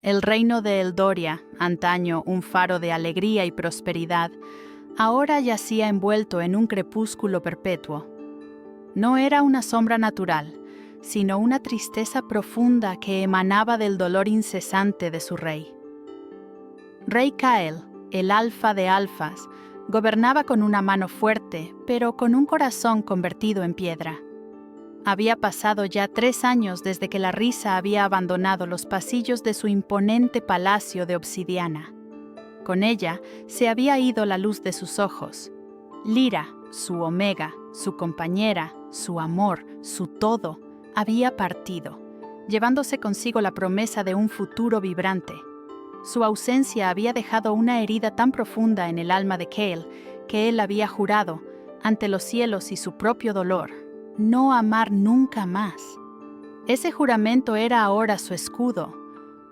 El reino de Eldoria, antaño un faro de alegría y prosperidad, ahora yacía envuelto en un crepúsculo perpetuo. No era una sombra natural, sino una tristeza profunda que emanaba del dolor incesante de su rey. Rey Cael, el alfa de alfas, gobernaba con una mano fuerte, pero con un corazón convertido en piedra. Había pasado ya 3 años desde que la risa había abandonado los pasillos de su imponente palacio de obsidiana. Con ella se había ido la luz de sus ojos. Lyra, su omega, su compañera, su amor, su todo, había partido, llevándose consigo la promesa de un futuro vibrante. Su ausencia había dejado una herida tan profunda en el alma de Cael que él había jurado, ante los cielos y su propio dolor, no amar nunca más. Ese juramento era ahora su escudo,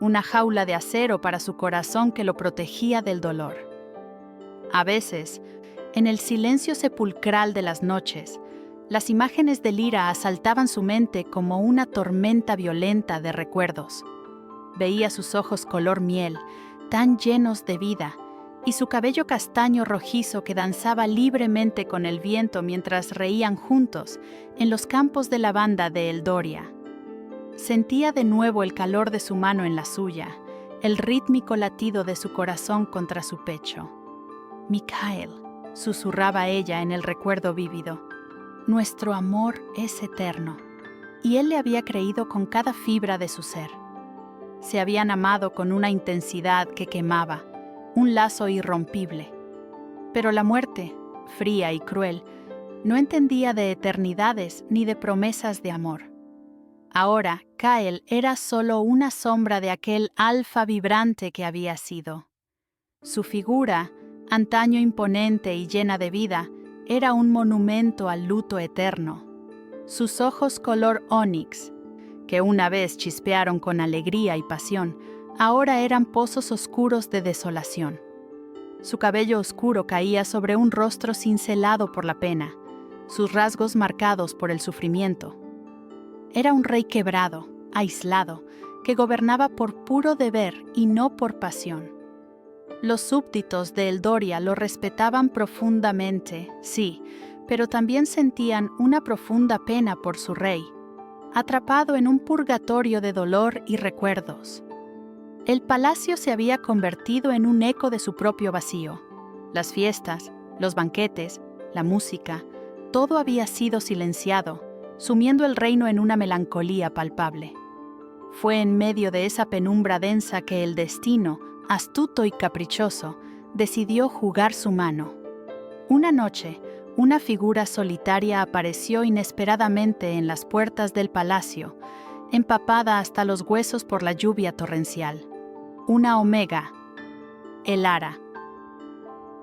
una jaula de acero para su corazón que lo protegía del dolor. A veces, en el silencio sepulcral de las noches, las imágenes de Lyra asaltaban su mente como una tormenta violenta de recuerdos. Veía sus ojos color miel, tan llenos de vida, y su cabello castaño rojizo que danzaba libremente con el viento mientras reían juntos en los campos de lavanda de Eldoria. Sentía de nuevo el calor de su mano en la suya, el rítmico latido de su corazón contra su pecho. «Michael», susurraba ella en el recuerdo vívido, «nuestro amor es eterno». Y él le había creído con cada fibra de su ser. Se habían amado con una intensidad que quemaba, un lazo irrompible. Pero la muerte, fría y cruel, no entendía de eternidades ni de promesas de amor. Ahora, Cael era solo una sombra de aquel alfa vibrante que había sido. Su figura, antaño imponente y llena de vida, era un monumento al luto eterno. Sus ojos color ónix, que una vez chispearon con alegría y pasión, ahora eran pozos oscuros de desolación. Su cabello oscuro caía sobre un rostro cincelado por la pena, sus rasgos marcados por el sufrimiento. Era un rey quebrado, aislado, que gobernaba por puro deber y no por pasión. Los súbditos de Eldoria lo respetaban profundamente, sí, pero también sentían una profunda pena por su rey, atrapado en un purgatorio de dolor y recuerdos. El palacio se había convertido en un eco de su propio vacío. Las fiestas, los banquetes, la música, todo había sido silenciado, sumiendo el reino en una melancolía palpable. Fue en medio de esa penumbra densa que el destino, astuto y caprichoso, decidió jugar su mano. Una noche, una figura solitaria apareció inesperadamente en las puertas del palacio, empapada hasta los huesos por la lluvia torrencial. Una omega, Elara.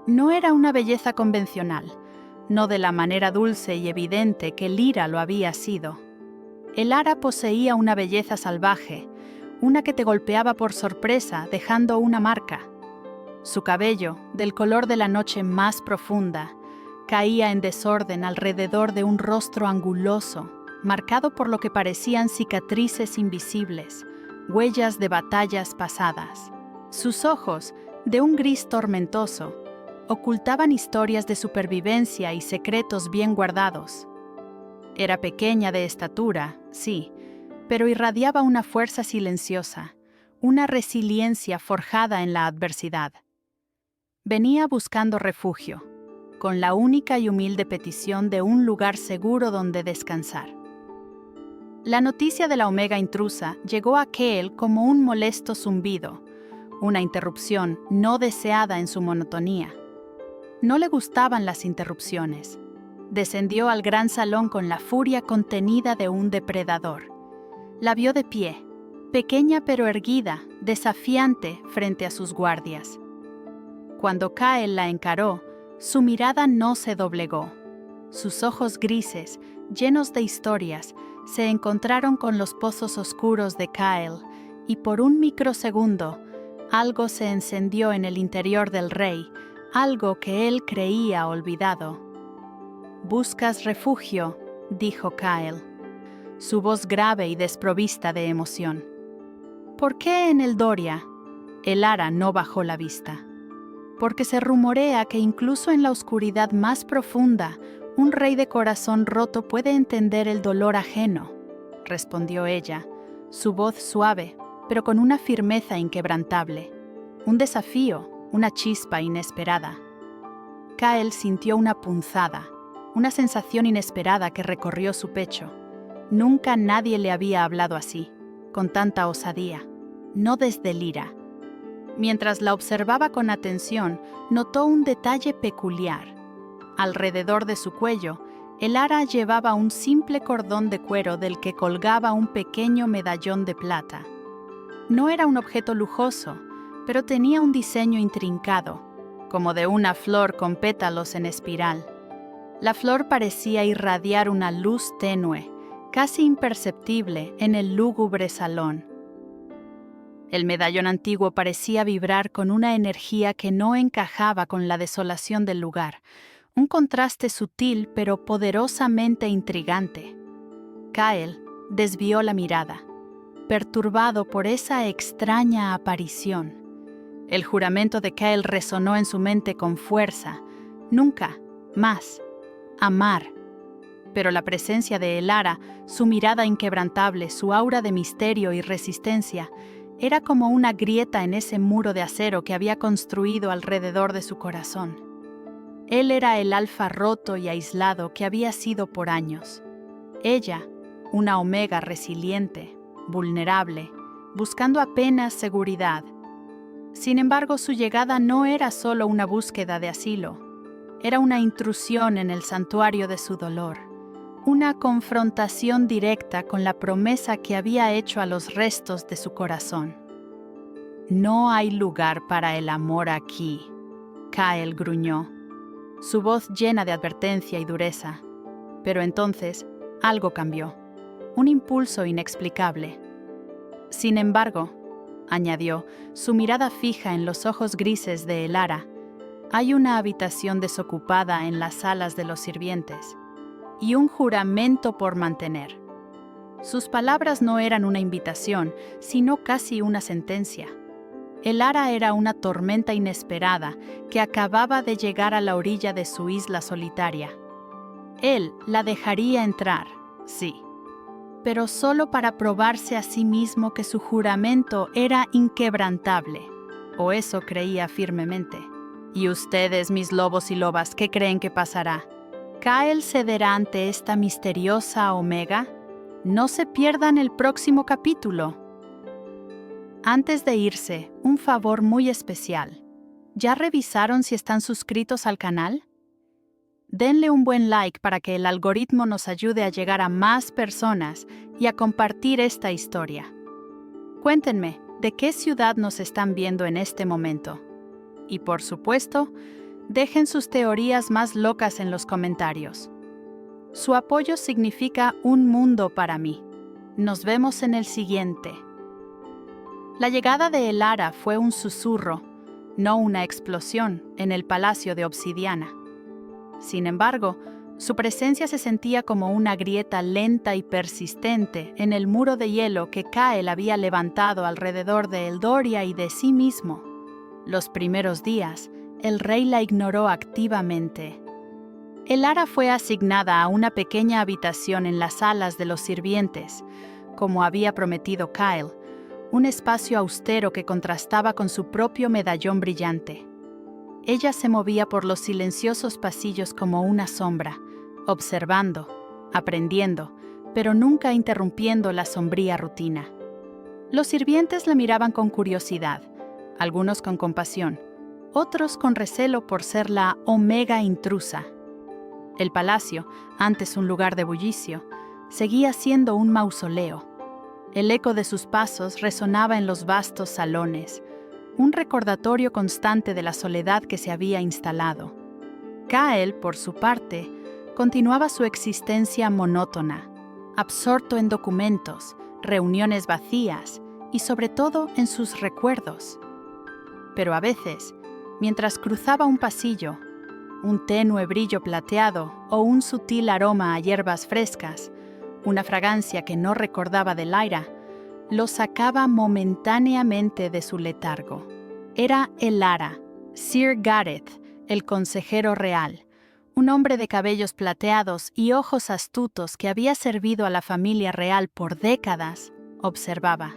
No era una belleza convencional, no de la manera dulce y evidente que Lyra lo había sido. Elara poseía una belleza salvaje, una que te golpeaba por sorpresa dejando una marca. Su cabello, del color de la noche más profunda, caía en desorden alrededor de un rostro anguloso, marcado por lo que parecían cicatrices invisibles, huellas de batallas pasadas. Sus ojos, de un gris tormentoso, ocultaban historias de supervivencia y secretos bien guardados. Era pequeña de estatura, sí, pero irradiaba una fuerza silenciosa, una resiliencia forjada en la adversidad. Venía buscando refugio, con la única y humilde petición de un lugar seguro donde descansar. La noticia de la omega intrusa llegó a Cael como un molesto zumbido, una interrupción no deseada en su monotonía. No le gustaban las interrupciones. Descendió al gran salón con la furia contenida de un depredador. La vio de pie, pequeña pero erguida, desafiante frente a sus guardias. Cuando Cael la encaró, su mirada no se doblegó. Sus ojos grises, llenos de historias, se encontraron con los pozos oscuros de Cael, y por un microsegundo, algo se encendió en el interior del rey, algo que él creía olvidado. «¿Buscas refugio?», dijo Cael, su voz grave y desprovista de emoción. ¿Por qué en el Doria? Elara no bajó la vista. Porque se rumorea que incluso en la oscuridad más profunda, un rey de corazón roto puede entender el dolor ajeno, respondió ella, su voz suave, pero con una firmeza inquebrantable. Un desafío, una chispa inesperada. Kael sintió una punzada, una sensación inesperada que recorrió su pecho. Nunca nadie le había hablado así, con tanta osadía, no desde el ira. Mientras la observaba con atención, notó un detalle peculiar. Alrededor de su cuello, Elara llevaba un simple cordón de cuero del que colgaba un pequeño medallón de plata. No era un objeto lujoso, pero tenía un diseño intrincado, como de una flor con pétalos en espiral. La flor parecía irradiar una luz tenue, casi imperceptible en el lúgubre salón. El medallón antiguo parecía vibrar con una energía que no encajaba con la desolación del lugar, un contraste sutil pero poderosamente intrigante. Kael desvió la mirada, perturbado por esa extraña aparición. El juramento de Kael resonó en su mente con fuerza. Nunca más amar. Pero la presencia de Elara, su mirada inquebrantable, su aura de misterio y resistencia, era como una grieta en ese muro de acero que había construido alrededor de su corazón. Él era el alfa roto y aislado que había sido por años. Ella, una omega resiliente, vulnerable, buscando apenas seguridad. Sin embargo, su llegada no era solo una búsqueda de asilo, era una intrusión en el santuario de su dolor, una confrontación directa con la promesa que había hecho a los restos de su corazón. No hay lugar para el amor aquí, Kael gruñó, su voz llena de advertencia y dureza. Pero entonces, algo cambió, un impulso inexplicable. Sin embargo, añadió, su mirada fija en los ojos grises de Elara, hay una habitación desocupada en las salas de los sirvientes, y un juramento por mantener. Sus palabras no eran una invitación, sino casi una sentencia. Elara era una tormenta inesperada que acababa de llegar a la orilla de su isla solitaria. Él la dejaría entrar, sí, pero solo para probarse a sí mismo que su juramento era inquebrantable, o eso creía firmemente. ¿Y ustedes, mis lobos y lobas, qué creen que pasará? ¿Kael cederá ante esta misteriosa omega? No se pierdan el próximo capítulo. Antes de irse, un favor muy especial. ¿Ya revisaron si están suscritos al canal? Denle un buen like para que el algoritmo nos ayude a llegar a más personas y a compartir esta historia. Cuéntenme, ¿de qué ciudad nos están viendo en este momento? Y por supuesto, dejen sus teorías más locas en los comentarios. Su apoyo significa un mundo para mí. Nos vemos en el siguiente. La llegada de Elara fue un susurro, no una explosión, en el palacio de obsidiana. Sin embargo, su presencia se sentía como una grieta lenta y persistente en el muro de hielo que Kael había levantado alrededor de Eldoria y de sí mismo. Los primeros días, el rey la ignoró activamente. Elara fue asignada a una pequeña habitación en las salas de los sirvientes, como había prometido Kael, un espacio austero que contrastaba con su propio medallón brillante. Ella se movía por los silenciosos pasillos como una sombra, observando, aprendiendo, pero nunca interrumpiendo la sombría rutina. Los sirvientes la miraban con curiosidad, algunos con compasión, otros con recelo por ser la omega intrusa. El palacio, antes un lugar de bullicio, seguía siendo un mausoleo. El eco de sus pasos resonaba en los vastos salones, un recordatorio constante de la soledad que se había instalado. Kael, por su parte, continuaba su existencia monótona, absorto en documentos, reuniones vacías y sobre todo en sus recuerdos. Pero a veces, mientras cruzaba un pasillo, un tenue brillo plateado o un sutil aroma a hierbas frescas, una fragancia que no recordaba de Lyra, lo sacaba momentáneamente de su letargo. Era Elara, Sir Gareth, el consejero real, un hombre de cabellos plateados y ojos astutos que había servido a la familia real por décadas, observaba.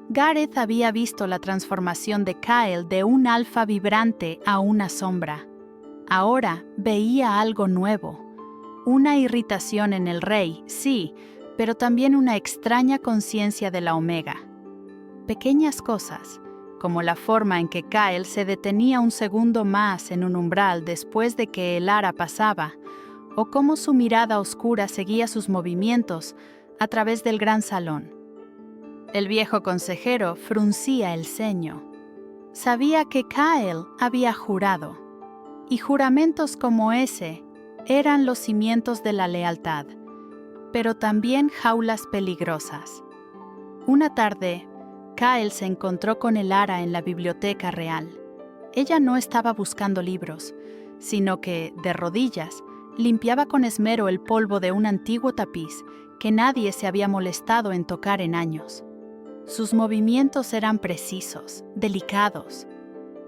Gareth había visto la transformación de Kyle de un alfa vibrante a una sombra. Ahora veía algo nuevo. Una irritación en el rey, sí, pero también una extraña conciencia de la Omega. Pequeñas cosas, como la forma en que Kyle se detenía un segundo más en un umbral después de que Elara pasaba, o cómo su mirada oscura seguía sus movimientos a través del gran salón. El viejo consejero fruncía el ceño. Sabía que Kyle había jurado, y juramentos como ese eran los cimientos de la lealtad, pero también jaulas peligrosas. Una tarde, Kyle se encontró con Elara en la biblioteca real. Ella no estaba buscando libros, sino que, de rodillas, limpiaba con esmero el polvo de un antiguo tapiz que nadie se había molestado en tocar en años. Sus movimientos eran precisos, delicados.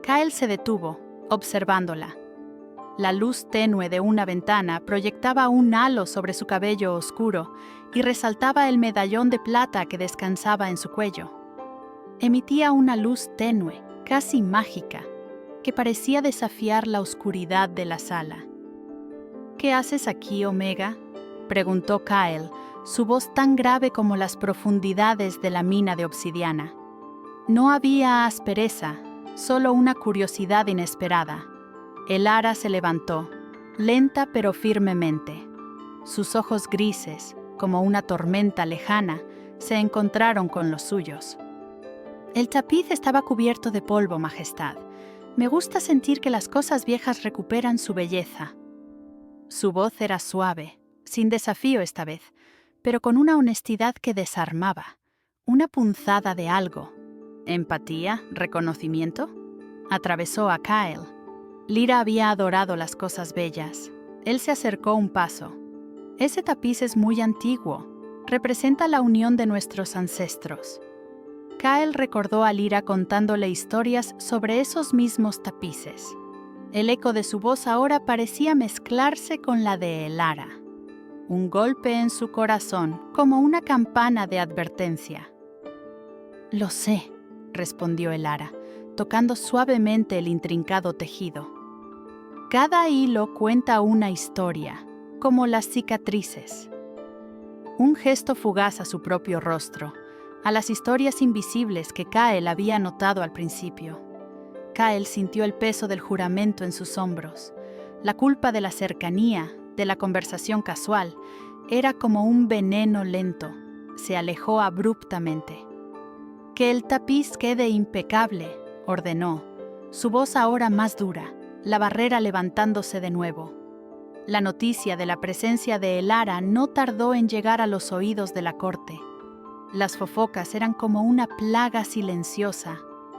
Kyle se detuvo, observándola. La luz tenue de una ventana proyectaba un halo sobre su cabello oscuro y resaltaba el medallón de plata que descansaba en su cuello. Emitía una luz tenue, casi mágica, que parecía desafiar la oscuridad de la sala. «¿Qué haces aquí, Omega?», preguntó Kyle, su voz tan grave como las profundidades de la mina de obsidiana. No había aspereza, solo una curiosidad inesperada. Elara se levantó, lenta pero firmemente. Sus ojos grises, como una tormenta lejana, se encontraron con los suyos. «El tapiz estaba cubierto de polvo, Majestad. Me gusta sentir que las cosas viejas recuperan su belleza». Su voz era suave, sin desafío esta vez, pero con una honestidad que desarmaba, una punzada de algo. ¿Empatía? ¿Reconocimiento? Atravesó a Kyle. Lyra había adorado las cosas bellas. Él se acercó un paso. «Ese tapiz es muy antiguo. Representa la unión de nuestros ancestros». Kyle recordó a Lyra contándole historias sobre esos mismos tapices. El eco de su voz ahora parecía mezclarse con la de Elara. Un golpe en su corazón, como una campana de advertencia. «Lo sé», respondió Elara, tocando suavemente el intrincado tejido. «Cada hilo cuenta una historia, como las cicatrices». Un gesto fugaz a su propio rostro, a las historias invisibles que Kyle había notado al principio. Kyle sintió el peso del juramento en sus hombros. La culpa de la cercanía, de la conversación casual, era como un veneno lento. Se alejó abruptamente. «Que el tapiz quede impecable», ordenó, su voz ahora más dura, la barrera levantándose de nuevo. La noticia de la presencia de Elara no tardó en llegar a los oídos de la corte. Las fofocas eran como una plaga silenciosa,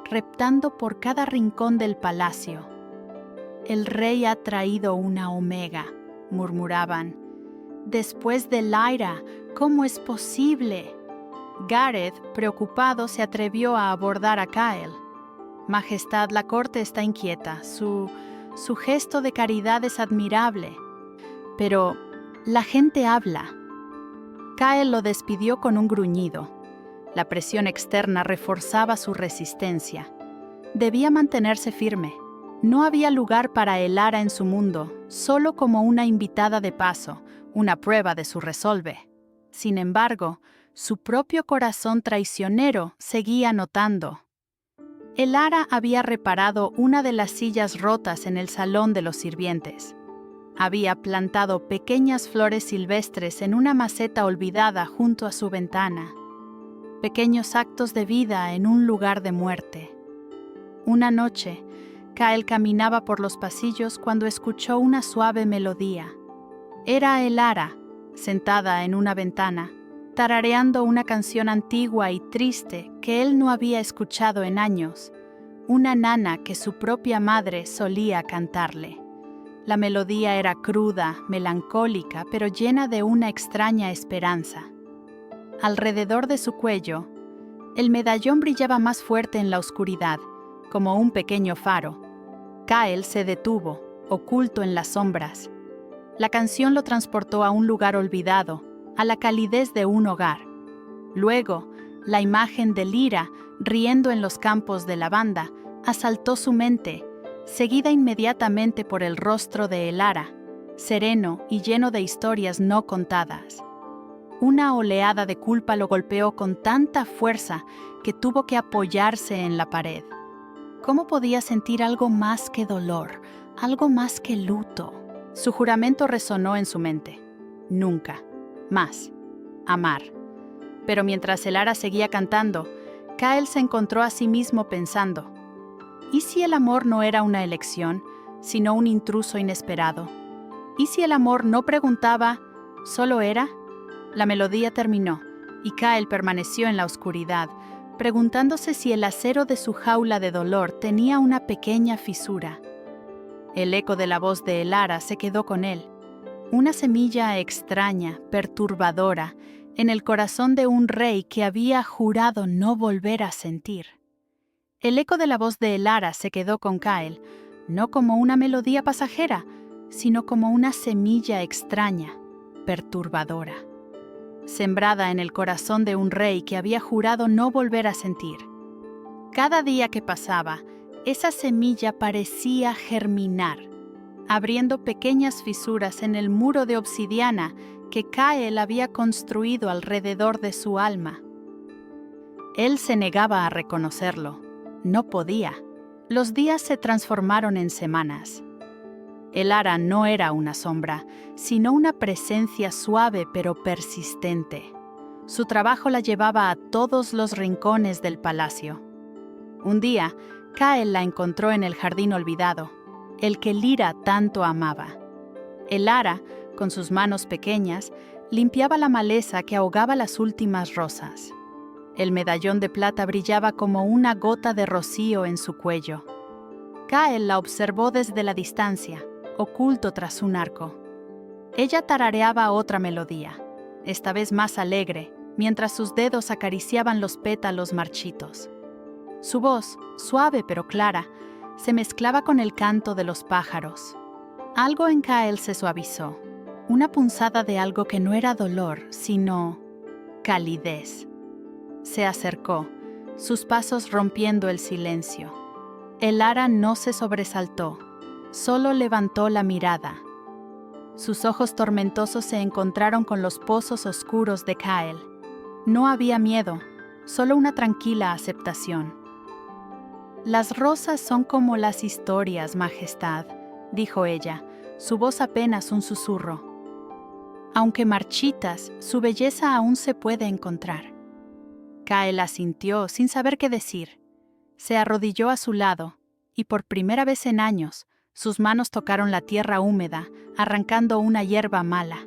reptando por cada rincón del palacio. «El rey ha traído una Omega», murmuraban. «Después de Lyra, ¿cómo es posible?». Gareth, preocupado, se atrevió a abordar a Kyle. «Majestad, la corte está inquieta. Su gesto de caridad es admirable. Pero la gente habla». Kyle lo despidió con un gruñido. La presión externa reforzaba su resistencia. Debía mantenerse firme. No había lugar para Elara en su mundo, solo como una invitada de paso, una prueba de su resolve. Sin embargo, su propio corazón traicionero seguía notando. Elara había reparado una de las sillas rotas en el salón de los sirvientes. Había plantado pequeñas flores silvestres en una maceta olvidada junto a su ventana. Pequeños actos de vida en un lugar de muerte. Una noche, Kyle caminaba por los pasillos cuando escuchó una suave melodía. Era Elara, sentada en una ventana, tarareando una canción antigua y triste que él no había escuchado en años, una nana que su propia madre solía cantarle. La melodía era cruda, melancólica, pero llena de una extraña esperanza. Alrededor de su cuello, El medallón brillaba más fuerte en la oscuridad, como un pequeño faro. Kyle se detuvo, oculto en las sombras. La canción lo transportó a un lugar olvidado, a la calidez de un hogar. Luego, la imagen de Lyra, riendo en los campos de lavanda, asaltó su mente, seguida inmediatamente por el rostro de Elara, sereno y lleno de historias no contadas. Una oleada de culpa lo golpeó con tanta fuerza que tuvo que apoyarse en la pared. ¿Cómo podía sentir algo más que dolor, algo más que luto? Su juramento resonó en su mente. Nunca más amar. Pero mientras Elara seguía cantando, Kyle se encontró a sí mismo pensando: ¿y si el amor no era una elección, sino un intruso inesperado? ¿Y si el amor no preguntaba, solo era? La melodía terminó, y Kyle permaneció en la oscuridad, preguntándose si el acero de su jaula de dolor tenía una pequeña fisura. El eco de la voz de Elara se quedó con él, una semilla extraña, perturbadora, en el corazón de un rey que había jurado no volver a sentir. El eco de la voz de Elara se quedó con Kyle, no como una melodía pasajera, sino como una semilla extraña, perturbadora, sembrada en el corazón de un rey que había jurado no volver a sentir. Cada día que pasaba, esa semilla parecía germinar, abriendo pequeñas fisuras en el muro de obsidiana que Kyle había construido alrededor de su alma. Él se negaba a reconocerlo. No podía. Los días se transformaron en semanas. Elara no era una sombra, sino una presencia suave pero persistente. Su trabajo la llevaba a todos los rincones del palacio. Un día, Kyle la encontró en el jardín olvidado, el que Lyra tanto amaba. Elara, con sus manos pequeñas, limpiaba la maleza que ahogaba las últimas rosas. El medallón de plata brillaba como una gota de rocío en su cuello. Kyle la observó desde la distancia, oculto tras un arco. Ella tarareaba otra melodía, esta vez más alegre, mientras sus dedos acariciaban los pétalos marchitos. Su voz, suave pero clara, se mezclaba con el canto de los pájaros. Algo en Kyle se suavizó, una punzada de algo que no era dolor, sino calidez. Se acercó, sus pasos rompiendo el silencio. Elara no se sobresaltó, solo levantó la mirada. Sus ojos tormentosos se encontraron con los pozos oscuros de Kyle. No había miedo, solo una tranquila aceptación. «Las rosas son como las historias, Majestad», dijo ella, su voz apenas un susurro. «Aunque marchitas, su belleza aún se puede encontrar». Kyle asintió sin saber qué decir. Se arrodilló a su lado, y por primera vez en años, sus manos tocaron la tierra húmeda, arrancando una hierba mala.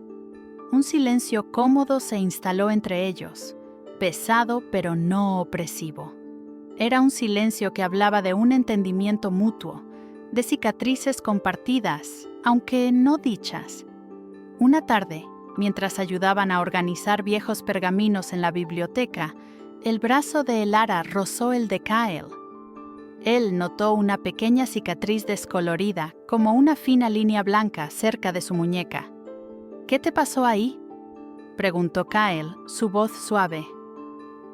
Un silencio cómodo se instaló entre ellos, pesado pero no opresivo. Era un silencio que hablaba de un entendimiento mutuo, de cicatrices compartidas, aunque no dichas. Una tarde, mientras ayudaban a organizar viejos pergaminos en la biblioteca, el brazo de Elara rozó el de Kyle. Él notó una pequeña cicatriz descolorida, como una fina línea blanca cerca de su muñeca. «¿Qué te pasó ahí?», preguntó Kyle, su voz suave.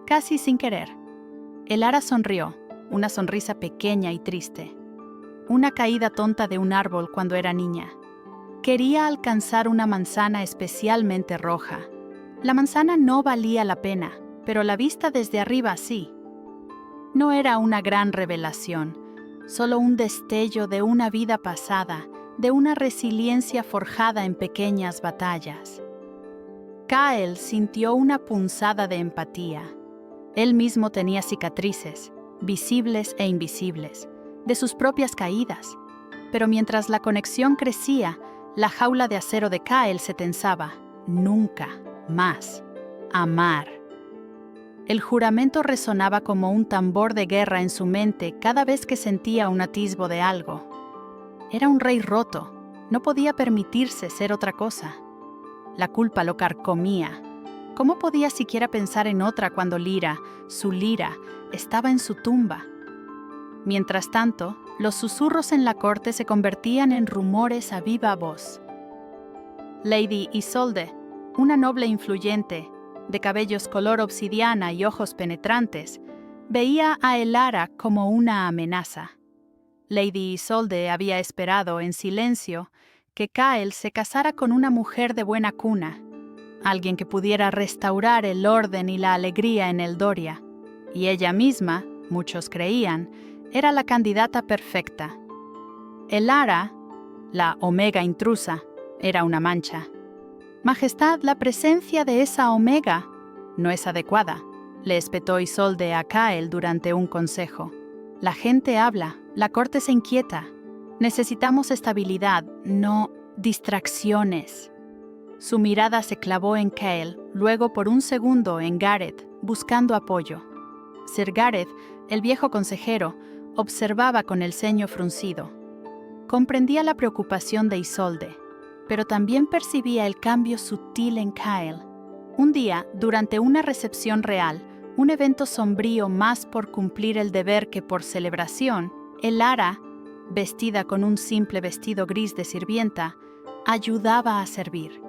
Casi sin querer. Elara sonrió, una sonrisa pequeña y triste. Una caída tonta de un árbol cuando era niña. Quería alcanzar una manzana especialmente roja. La manzana no valía la pena, pero la vista desde arriba sí. No era una gran revelación, solo un destello de una vida pasada, de una resiliencia forjada en pequeñas batallas. Kyle sintió una punzada de empatía. Él mismo tenía cicatrices, visibles e invisibles, de sus propias caídas. Pero mientras la conexión crecía, la jaula de acero de Kyle se tensaba. Nunca más amar. El juramento resonaba como un tambor de guerra en su mente cada vez que sentía un atisbo de algo. Era un rey roto, no podía permitirse ser otra cosa. La culpa lo carcomía. ¿Cómo podía siquiera pensar en otra cuando Lyra, su Lyra, estaba en su tumba? Mientras tanto, los susurros en la corte se convertían en rumores a viva voz. Lady Isolde, una noble influyente, de cabellos color obsidiana y ojos penetrantes, veía a Elara como una amenaza. Lady Isolde había esperado, en silencio, que Cáel se casara con una mujer de buena cuna, alguien que pudiera restaurar el orden y la alegría en Eldoria, y ella misma, muchos creían, era la candidata perfecta. Elara, la Omega intrusa, era una mancha. Majestad, la presencia de esa Omega no es adecuada, le espetó Isolde a Cáel durante un consejo. La gente habla, la corte se inquieta. Necesitamos estabilidad, no distracciones. Su mirada se clavó en Cáel, luego por un segundo en Gareth, buscando apoyo. Sir Gareth, el viejo consejero, observaba con el ceño fruncido. Comprendía la preocupación de Isolde, pero también percibía el cambio sutil en Cáel. Un día, durante una recepción real, un evento sombrío más por cumplir el deber que por celebración, Elara, vestida con un simple vestido gris de sirvienta, ayudaba a servir.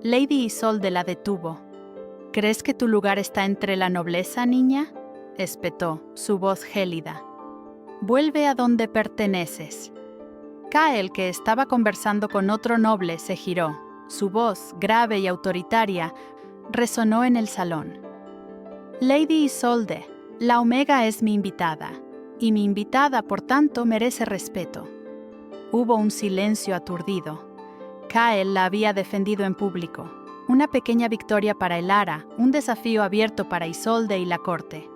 Lady Isolde la detuvo. ¿Crees que tu lugar está entre la nobleza, niña?, espetó, su voz gélida. Vuelve a donde perteneces. Cáel, que estaba conversando con otro noble, se giró. Su voz, grave y autoritaria, resonó en el salón. Lady Isolde, la Omega es mi invitada, y mi invitada, por tanto, merece respeto. Hubo un silencio aturdido. Cáel la había defendido en público. Una pequeña victoria para Elara, un desafío abierto para Isolde y la corte.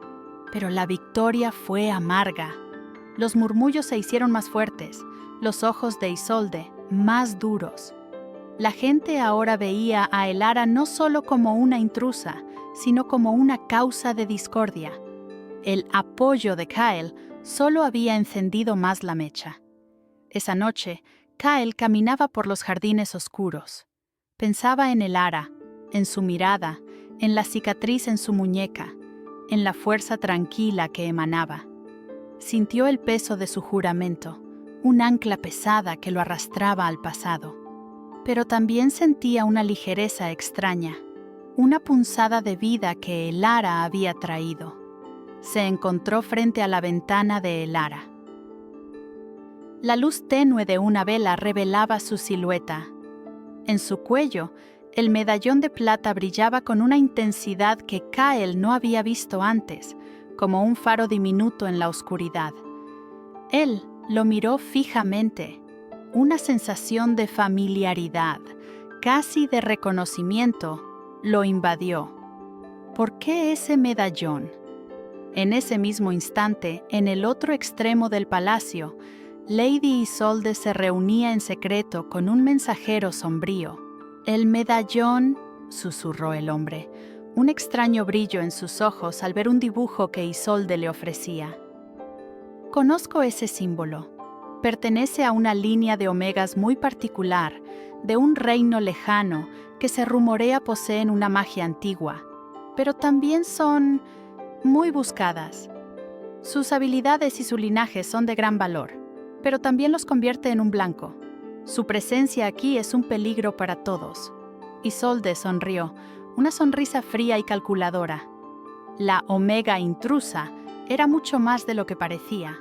Pero la victoria fue amarga. Los murmullos se hicieron más fuertes, los ojos de Isolde más duros. La gente ahora veía a Elara no solo como una intrusa, sino como una causa de discordia. El apoyo de Cáel solo había encendido más la mecha. Esa noche, Cáel caminaba por los jardines oscuros. Pensaba en Elara, en su mirada, en la cicatriz en su muñeca, en la fuerza tranquila que emanaba. Sintió el peso de su juramento, un ancla pesada que lo arrastraba al pasado. Pero también sentía una ligereza extraña, una punzada de vida que Elara había traído. Se encontró frente a la ventana de Elara. La luz tenue de una vela revelaba su silueta. En su cuello, el medallón de plata brillaba con una intensidad que Cáel no había visto antes, como un faro diminuto en la oscuridad. Él lo miró fijamente. Una sensación de familiaridad, casi de reconocimiento, lo invadió. ¿Por qué ese medallón? En ese mismo instante, en el otro extremo del palacio, Lady Isolde se reunía en secreto con un mensajero sombrío. «El medallón», susurró el hombre, un extraño brillo en sus ojos al ver un dibujo que Isolde le ofrecía. «Conozco ese símbolo. Pertenece a una línea de omegas muy particular, de un reino lejano que se rumorea poseen una magia antigua, pero también son muy buscadas. Sus habilidades y su linaje son de gran valor, pero también los convierte en un blanco. Su presencia aquí es un peligro para todos». Isolde sonrió, una sonrisa fría y calculadora. La Omega intrusa era mucho más de lo que parecía,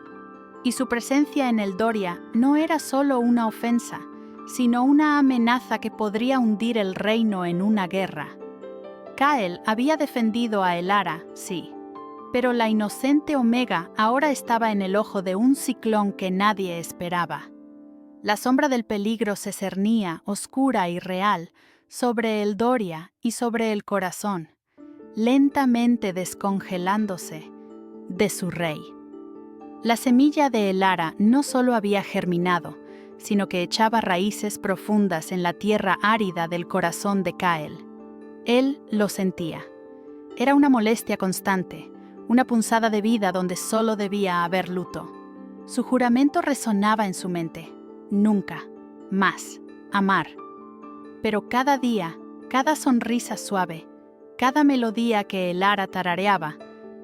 y su presencia en Eldoria no era solo una ofensa, sino una amenaza que podría hundir el reino en una guerra. Cáel había defendido a Elara, sí, pero la inocente Omega ahora estaba en el ojo de un ciclón que nadie esperaba. La sombra del peligro se cernía, oscura y real, sobre Eldoria y sobre el corazón, lentamente descongelándose, de su rey. La semilla de Elara no solo había germinado, sino que echaba raíces profundas en la tierra árida del corazón de Cáel. Él lo sentía. Era una molestia constante, una punzada de vida donde solo debía haber luto. Su juramento resonaba en su mente. Nunca, más, amar. Pero cada día, cada sonrisa suave, Cada melodía que Elara tarareaba,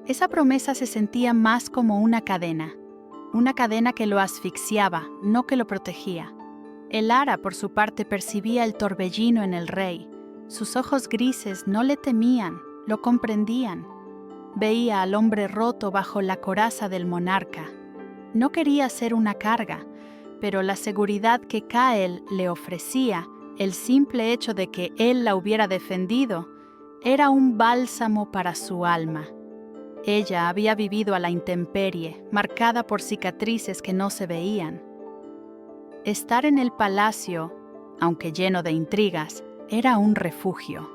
esa promesa se sentía más como una cadena que lo asfixiaba, no que lo protegía. Elara, por su parte, percibía el torbellino en el rey. Sus ojos grises no le temían, lo comprendían. Veía al hombre roto bajo la coraza del monarca. No quería ser una carga, pero la seguridad que Kael le ofrecía, el simple hecho de que él la hubiera defendido, era un bálsamo para su alma. Ella había vivido a la intemperie, marcada por cicatrices que no se veían. Estar en el palacio, aunque lleno de intrigas, era un refugio.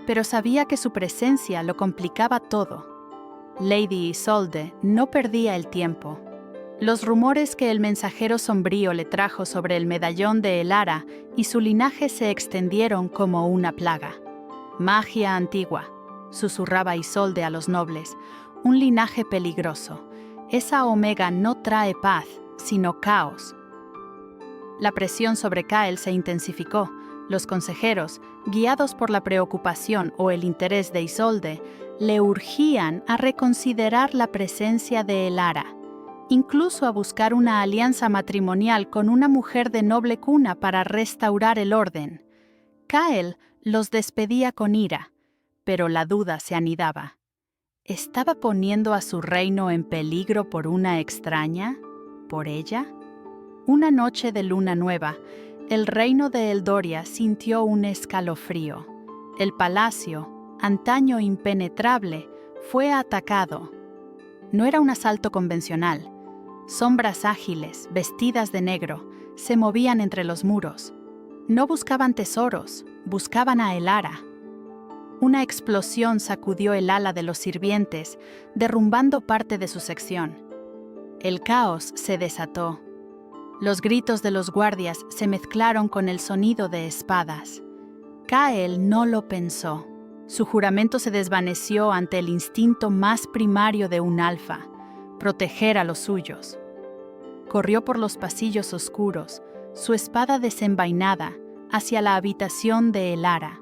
Pero sabía que su presencia lo complicaba todo. Lady Isolde no perdía el tiempo. Los rumores que el mensajero sombrío le trajo sobre el medallón de Elara y su linaje se extendieron como una plaga. Magia antigua, susurraba Isolde a los nobles, un linaje peligroso. Esa omega no trae paz, sino caos. La presión sobre Kael se intensificó. Los consejeros, guiados por la preocupación o el interés de Isolde, le urgían a reconsiderar la presencia de Elara, incluso a buscar una alianza matrimonial con una mujer de noble cuna para restaurar el orden. Kael los despedía con ira, pero la duda se anidaba. ¿Estaba poniendo a su reino en peligro por una extraña? ¿Por ella? Una noche de luna nueva, el reino de Eldoria sintió un escalofrío. El palacio, antaño impenetrable, fue atacado. No era un asalto convencional. Sombras ágiles, vestidas de negro, se movían entre los muros. No buscaban tesoros, buscaban a Elara. Una explosión sacudió el ala de los sirvientes, derrumbando parte de su sección. El caos se desató. Los gritos de los guardias se mezclaron con el sonido de espadas. Kael no lo pensó. Su juramento se desvaneció ante el instinto más primario de un alfa, proteger a los suyos. Corrió por los pasillos oscuros, su espada desenvainada, hacia la habitación de Elara.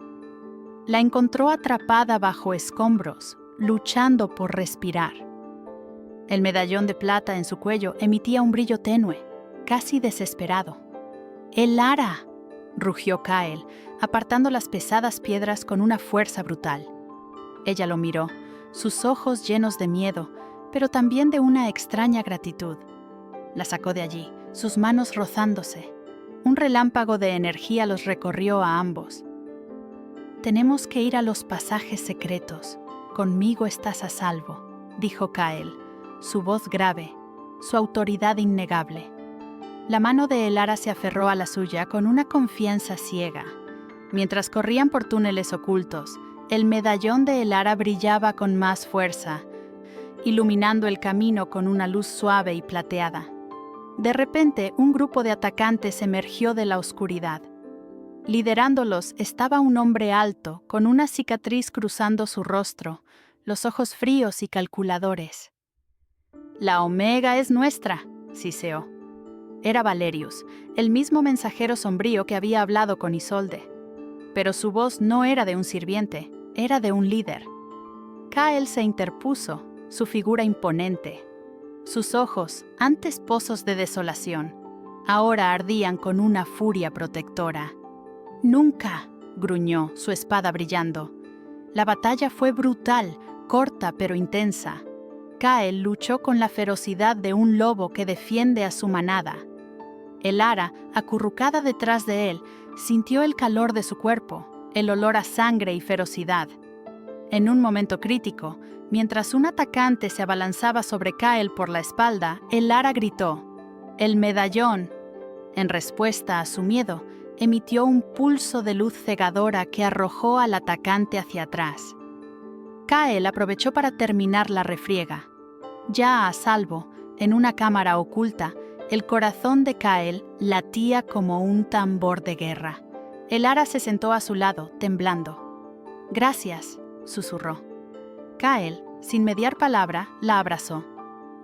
La encontró atrapada bajo escombros, luchando por respirar. El medallón de plata en su cuello emitía un brillo tenue, casi desesperado. «¡Elara!», rugió Kael, apartando las pesadas piedras con una fuerza brutal. Ella lo miró, sus ojos llenos de miedo, pero también de una extraña gratitud. La sacó de allí, sus manos rozándose. Un relámpago de energía los recorrió a ambos. «Tenemos que ir a los pasajes secretos. Conmigo estás a salvo», dijo Kael, su voz grave, su autoridad innegable. La mano de Elara se aferró a la suya con una confianza ciega. Mientras corrían por túneles ocultos, el medallón de Elara brillaba con más fuerza, iluminando el camino con una luz suave y plateada. De repente, un grupo de atacantes emergió de la oscuridad. Liderándolos estaba un hombre alto, con una cicatriz cruzando su rostro, los ojos fríos y calculadores. «La omega es nuestra», siseó. Era Valerius, el mismo mensajero sombrío que había hablado con Isolde. Pero su voz no era de un sirviente, era de un líder. Kael se interpuso, su figura imponente. Sus ojos, antes pozos de desolación, ahora ardían con una furia protectora. «Nunca», gruñó, su espada brillando. La batalla fue brutal, corta pero intensa. Kael luchó con la ferocidad de un lobo que defiende a su manada. Elara, acurrucada detrás de él, sintió el calor de su cuerpo, el olor a sangre y ferocidad. En un momento crítico, mientras un atacante se abalanzaba sobre Kael por la espalda, Elara gritó: «¡El medallón!». En respuesta a su miedo, emitió un pulso de luz cegadora que arrojó al atacante hacia atrás. Kael aprovechó para terminar la refriega. Ya a salvo, en una cámara oculta, el corazón de Kael latía como un tambor de guerra. Elara se sentó a su lado, temblando. «Gracias», susurró. Kael, sin mediar palabra, la abrazó.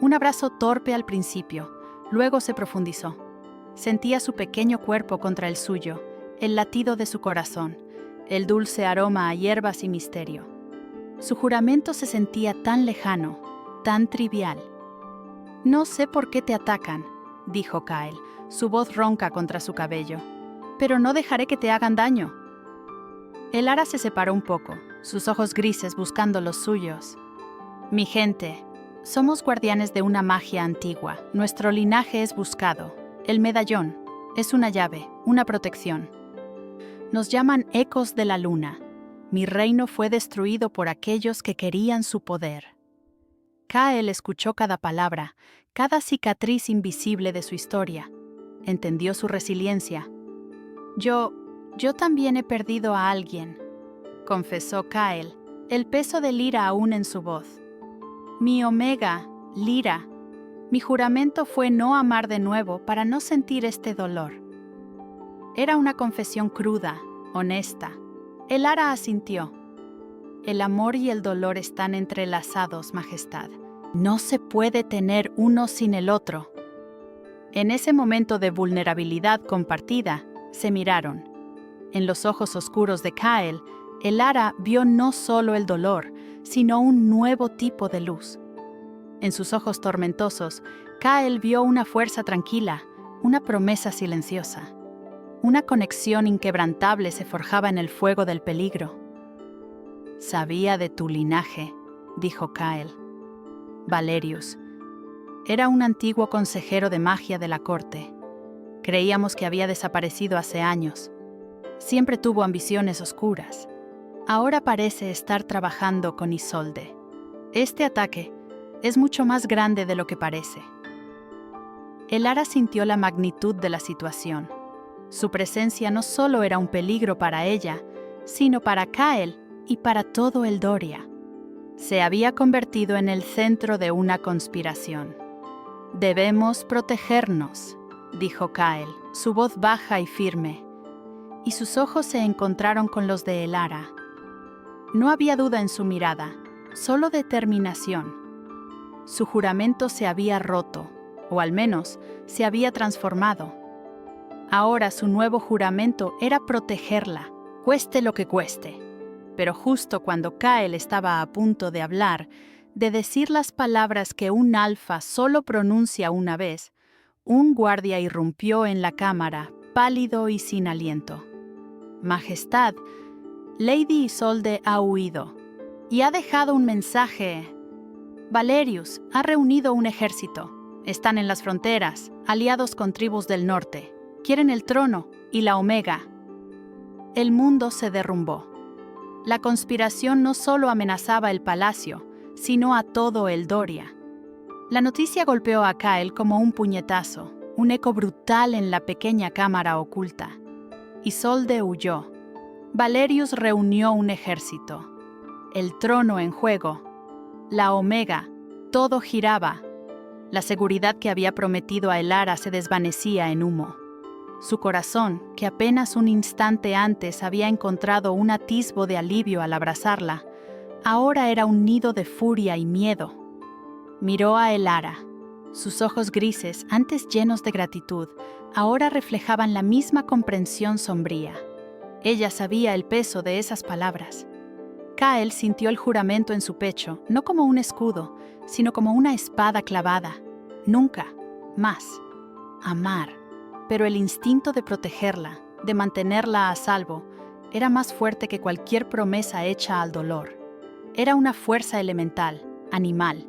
Un abrazo torpe al principio, luego se profundizó. Sentía su pequeño cuerpo contra el suyo, el latido de su corazón. el dulce aroma a hierbas y misterio. Su juramento se sentía tan lejano, tan trivial. «No sé por qué te atacan», dijo Kyle, su voz ronca contra su cabello. «Pero no dejaré que te hagan daño». El ara se separó un poco, sus ojos grises buscando los suyos. «Mi gente, somos guardianes de una magia antigua. Nuestro linaje es buscado. El medallón es una llave, una protección. Nos llaman ecos de la luna. Mi reino fue destruido por aquellos que querían su poder». Kyle escuchó cada palabra, cada cicatriz invisible de su historia. Entendió su resiliencia. Yo también he perdido a alguien», confesó Kyle, el peso de Lyra aún en su voz. «Mi Omega, Lyra. Mi juramento fue no amar de nuevo para no sentir este dolor». Era una confesión cruda, honesta. El ara asintió. «El amor y el dolor están entrelazados, Majestad. No se puede tener uno sin el otro». En ese momento de vulnerabilidad compartida, se miraron. En los ojos oscuros de Kyle, el ara vio no solo el dolor, sino un nuevo tipo de luz. En sus ojos tormentosos, Kyle vio una fuerza tranquila, una promesa silenciosa. Una conexión inquebrantable se forjaba en el fuego del peligro. «Sabía de tu linaje», dijo Kyle. «Valerius. Era un antiguo consejero de magia de la corte. Creíamos que había desaparecido hace años. Siempre tuvo ambiciones oscuras. Ahora parece estar trabajando con Isolde. Este ataque es mucho más grande de lo que parece». El ara sintió la magnitud de la situación. Su presencia no solo era un peligro para ella, sino para Kyle y para todo el Doria. Se había convertido en el centro de una conspiración. «Debemos protegernos», dijo Kyle, su voz baja y firme, y sus ojos se encontraron con los de el ara. No había duda en su mirada, solo determinación. Su juramento se había roto, o al menos se había transformado. Ahora su nuevo juramento era protegerla, cueste lo que cueste. Pero justo cuando Kyle estaba a punto de hablar, de decir las palabras que un alfa solo pronuncia una vez, un guardia irrumpió en la cámara, pálido y sin aliento. «Majestad, Lady Isolde ha huido y ha dejado un mensaje. Valerius ha reunido un ejército. Están en las fronteras, aliados con tribus del norte. Quieren el trono y la Omega». El mundo se derrumbó. La conspiración no solo amenazaba el palacio, sino a todo el Doria. La noticia golpeó a Kyle como un puñetazo, un eco brutal en la pequeña cámara oculta. Isolde huyó. Valerius reunió un ejército. El trono en juego. La Omega. Todo giraba. La seguridad que había prometido a el ara se desvanecía en humo. Su corazón, que apenas un instante antes había encontrado un atisbo de alivio al abrazarla, ahora era un nido de furia y miedo. Miró a el ara. Sus ojos grises, antes llenos de gratitud, ahora reflejaban la misma comprensión sombría. Ella sabía el peso de esas palabras. Kyle sintió el juramento en su pecho, no como un escudo, sino como una espada clavada. Nunca más amar. Pero el instinto de protegerla, de mantenerla a salvo, era más fuerte que cualquier promesa hecha al dolor. Era una fuerza elemental, animal.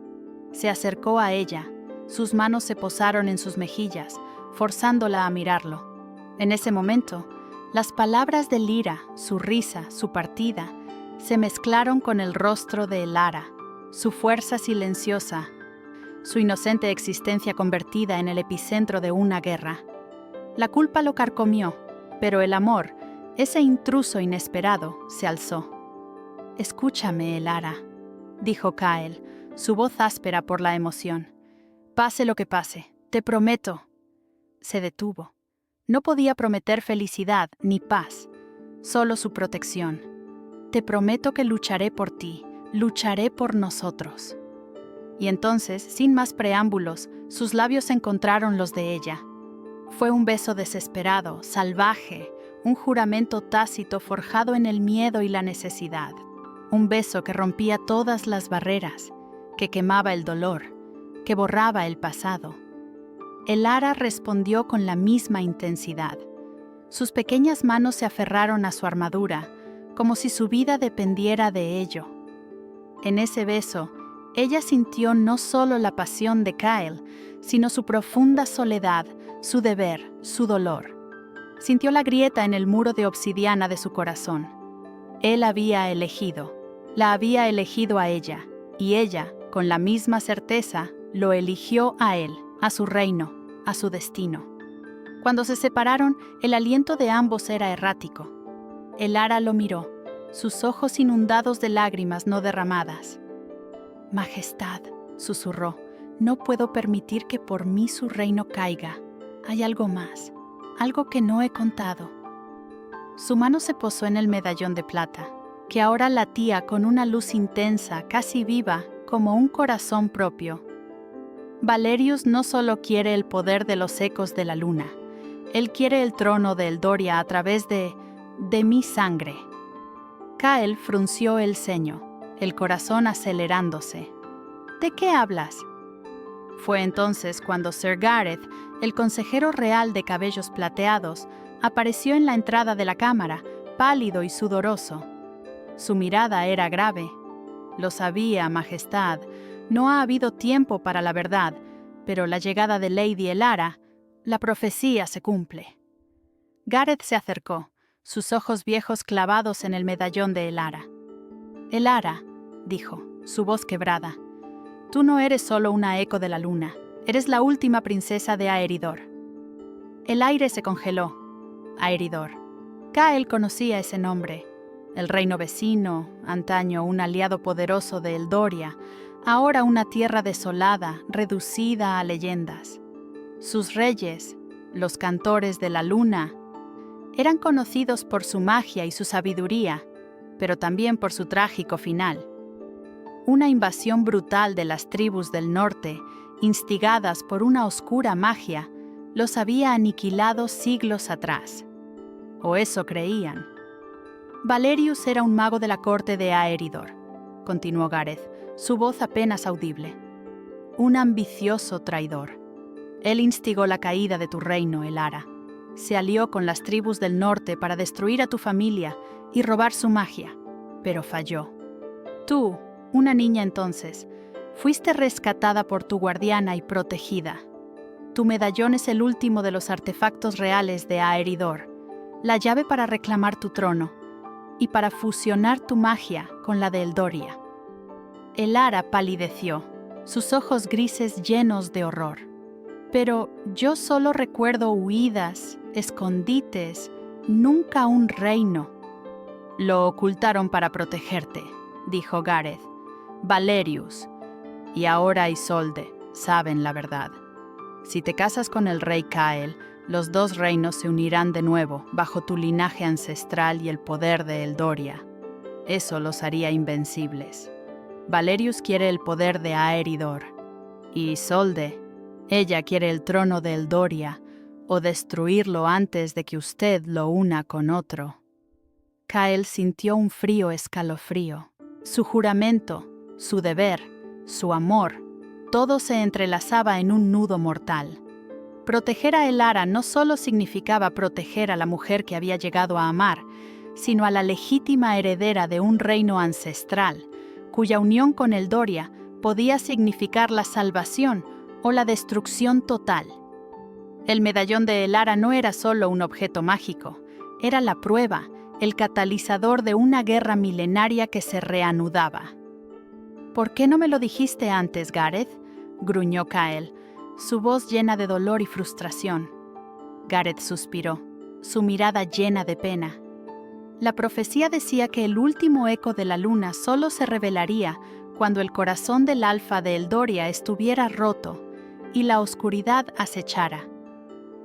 Se acercó a ella, sus manos se posaron en sus mejillas, forzándola a mirarlo. En ese momento, las palabras de Lyra, su risa, su partida, se mezclaron con el rostro de el ara, su fuerza silenciosa, su inocente existencia convertida en el epicentro de una guerra. La culpa lo carcomió, pero el amor, ese intruso inesperado, se alzó. «Escúchame, el ara», dijo Kyle, su voz áspera por la emoción. «Pase lo que pase, te prometo». Se detuvo. No podía prometer felicidad ni paz, solo su protección. «Te prometo que lucharé por ti, lucharé por nosotros». Y entonces, sin más preámbulos, sus labios encontraron los de ella. Fue un beso desesperado, salvaje, un juramento tácito forjado en el miedo y la necesidad, un beso que rompía todas las barreras, que quemaba el dolor, que borraba el pasado. Elara respondió con la misma intensidad. Sus pequeñas manos se aferraron a su armadura, como si su vida dependiera de ello. En ese beso, ella sintió no solo la pasión de Kyle, sino su profunda soledad, su deber, su dolor. Sintió la grieta en el muro de obsidiana de su corazón. Él la había elegido a ella, y ella, con la misma certeza, lo eligió a él, a su reino, a su destino. Cuando se separaron, el aliento de ambos era errático. Elara lo miró, sus ojos inundados de lágrimas no derramadas. «Majestad», susurró, «no puedo permitir que por mí su reino caiga. Hay algo más, algo que no he contado». Su mano se posó en el medallón de plata, que ahora latía con una luz intensa, casi viva, como un corazón propio. Valerius no solo quiere el poder de los ecos de la luna, él quiere el trono de Eldoria a través de mi sangre. Kyle frunció el ceño, el corazón acelerándose. ¿De qué hablas? Fue entonces cuando Sir Gareth, el consejero real de cabellos plateados, apareció en la entrada de la cámara, pálido y sudoroso. Su mirada era grave. «Lo sabía, Majestad. No ha habido tiempo para la verdad, pero la llegada de Lady Elara, la profecía se cumple». Gareth se acercó, sus ojos viejos clavados en el medallón de Elara. «Elara», dijo, su voz quebrada, «tú no eres solo una eco de la luna, eres la última princesa de Aeridor». El aire se congeló. Aeridor. Kyle conocía ese nombre. El reino vecino, antaño un aliado poderoso de Eldoria, ahora una tierra desolada, reducida a leyendas. Sus reyes, los cantores de la luna, eran conocidos por su magia y su sabiduría, pero también por su trágico final. Una invasión brutal de las tribus del norte, instigadas por una oscura magia, los había aniquilado siglos atrás. O eso creían. Valerius era un mago de la corte de Aeridor, continuó Gareth, su voz apenas audible. Un ambicioso traidor. Él instigó la caída de tu reino, Elara. Se alió con las tribus del norte para destruir a tu familia y robar su magia, pero falló. Tú, una niña entonces, fuiste rescatada por tu guardiana y protegida. Tu medallón es el último de los artefactos reales de Aeridor, la llave para reclamar tu trono y para fusionar tu magia con la de Eldoria. Elara palideció, sus ojos grises llenos de horror. Pero yo solo recuerdo huidas, escondites, nunca un reino. Lo ocultaron para protegerte, dijo Gareth. Valerius y ahora Isolde saben la verdad. Si te casas con el rey Kyle, los dos reinos se unirán de nuevo bajo tu linaje ancestral y el poder de Eldoria. Eso los haría invencibles. Valerius quiere el poder de Aeridor. Y Isolde, ella quiere el trono de Eldoria, o destruirlo antes de que usted lo una con otro. Kyle sintió un frío escalofrío. Su juramento, su deber, su amor, todo se entrelazaba en un nudo mortal. Proteger a Elara no solo significaba proteger a la mujer que había llegado a amar, sino a la legítima heredera de un reino ancestral, cuya unión con Eldoria podía significar la salvación o la destrucción total. El medallón de Elara no era solo un objeto mágico, era la prueba, el catalizador de una guerra milenaria que se reanudaba. «¿Por qué no me lo dijiste antes, Gareth?», gruñó Kyle, su voz llena de dolor y frustración. Gareth suspiró, su mirada llena de pena. La profecía decía que el último eco de la luna solo se revelaría cuando el corazón del alfa de Eldoria estuviera roto y la oscuridad acechara.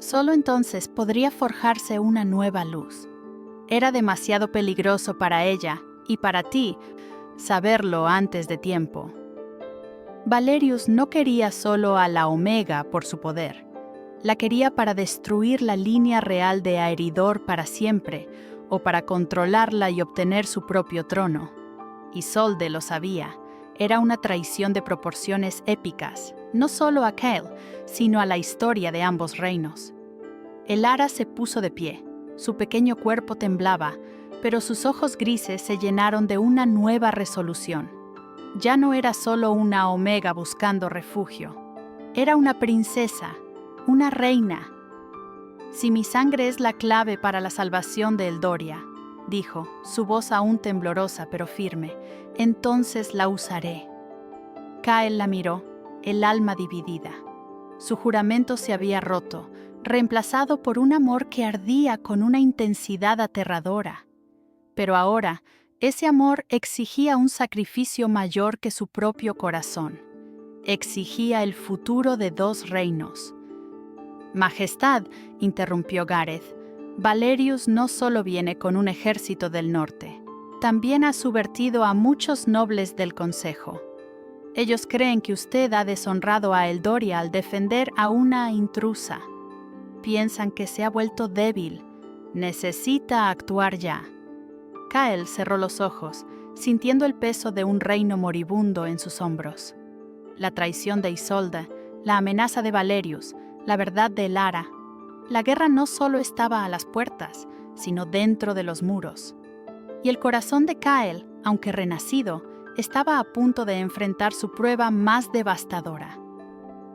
Solo entonces podría forjarse una nueva luz. Era demasiado peligroso para ella y para ti saberlo antes de tiempo. Valerius no quería solo a la Omega por su poder. La quería para destruir la línea real de Aeridor para siempre, o para controlarla y obtener su propio trono. Isolde lo sabía. Era una traición de proporciones épicas, no solo a Kael, sino a la historia de ambos reinos. Elara se puso de pie. Su pequeño cuerpo temblaba, pero sus ojos grises se llenaron de una nueva resolución. Ya no era solo una Omega buscando refugio. Era una princesa, una reina. «Si mi sangre es la clave para la salvación de Eldoria», dijo, su voz aún temblorosa pero firme, «entonces la usaré». Kael la miró, el alma dividida. Su juramento se había roto, reemplazado por un amor que ardía con una intensidad aterradora. Pero ahora, ese amor exigía un sacrificio mayor que su propio corazón. Exigía el futuro de 2 reinos. «Majestad», interrumpió Gareth, «Valerius no solo viene con un ejército del norte, también ha subvertido a muchos nobles del consejo. Ellos creen que usted ha deshonrado a Eldoria al defender a una intrusa. Piensan que se ha vuelto débil. Necesita actuar ya». Kael cerró los ojos, sintiendo el peso de un reino moribundo en sus hombros. La traición de Isolde, la amenaza de Valerius, la verdad de Elara. La guerra no solo estaba a las puertas, sino dentro de los muros. Y el corazón de Kael, aunque renacido, estaba a punto de enfrentar su prueba más devastadora.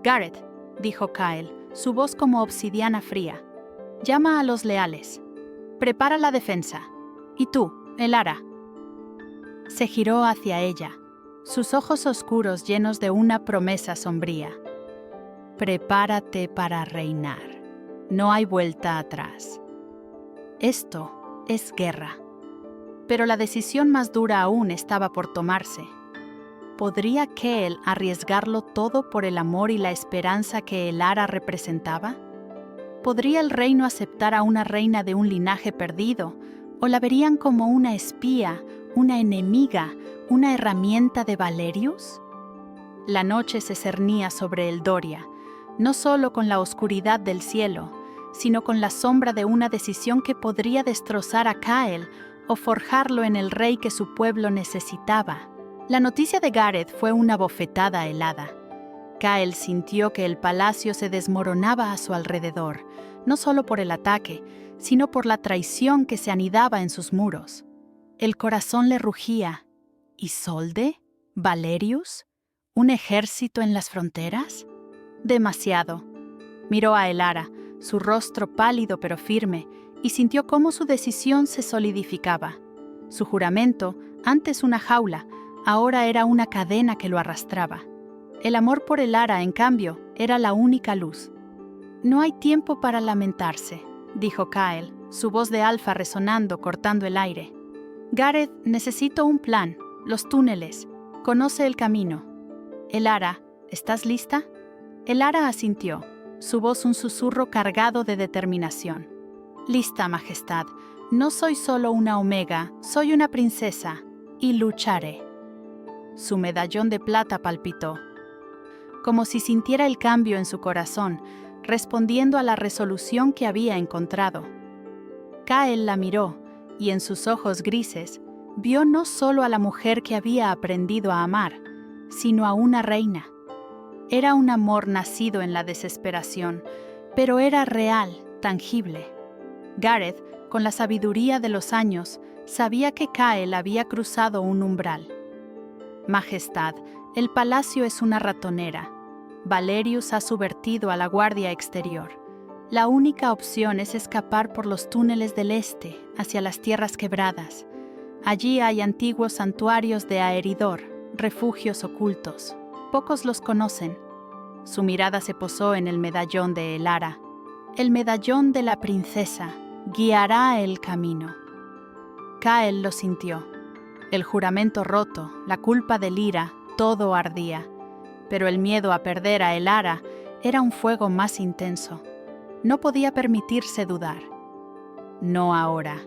«Gareth», dijo Kael, su voz como obsidiana fría, «llama a los leales. Prepara la defensa. Y tú, Elara». Se giró hacia ella, sus ojos oscuros llenos de una promesa sombría. «Prepárate para reinar. No hay vuelta atrás. Esto es guerra». Pero la decisión más dura aún estaba por tomarse. ¿Podría Kael arriesgarlo todo por el amor y la esperanza que Elara representaba? ¿Podría el reino aceptar a una reina de un linaje perdido, o la verían como una espía, una enemiga, una herramienta de Valerius? La noche se cernía sobre Eldoria, no solo con la oscuridad del cielo, sino con la sombra de una decisión que podría destrozar a Kael o forjarlo en el rey que su pueblo necesitaba. La noticia de Gareth fue una bofetada helada. Kael sintió que el palacio se desmoronaba a su alrededor, no solo por el ataque, sino por la traición que se anidaba en sus muros. El corazón le rugía. ¿Isolde? ¿Valerius? ¿Un ejército en las fronteras? Demasiado. Miró a Elara, su rostro pálido pero firme, y sintió cómo su decisión se solidificaba. Su juramento, antes una jaula, ahora era una cadena que lo arrastraba. El amor por Elara, en cambio, era la única luz. «No hay tiempo para lamentarse», dijo Kael, su voz de alfa resonando, cortando el aire. «Gareth, necesito un plan, los túneles. Conoce el camino. Elara, ¿estás lista?» Elara asintió, su voz un susurro cargado de determinación. «Lista, Majestad. No soy solo una Omega, soy una princesa, y lucharé». Su medallón de plata palpitó, como si sintiera el cambio en su corazón, respondiendo a la resolución que había encontrado. Kael la miró, y en sus ojos grises vio no solo a la mujer que había aprendido a amar, sino a una reina. Era un amor nacido en la desesperación, pero era real, tangible. Gareth, con la sabiduría de los años, sabía que Kael había cruzado un umbral. «Majestad, el palacio es una ratonera. Valerius ha subvertido a la guardia exterior. La única opción es escapar por los túneles del este, hacia las tierras quebradas. Allí hay antiguos santuarios de Aeridor, refugios ocultos. Pocos los conocen». Su mirada se posó en el medallón de Elara. «El medallón de la princesa guiará el camino». Kael lo sintió. El juramento roto, la culpa de Lyra, todo ardía. Pero el miedo a perder a Elara era un fuego más intenso. No podía permitirse dudar. «No ahora.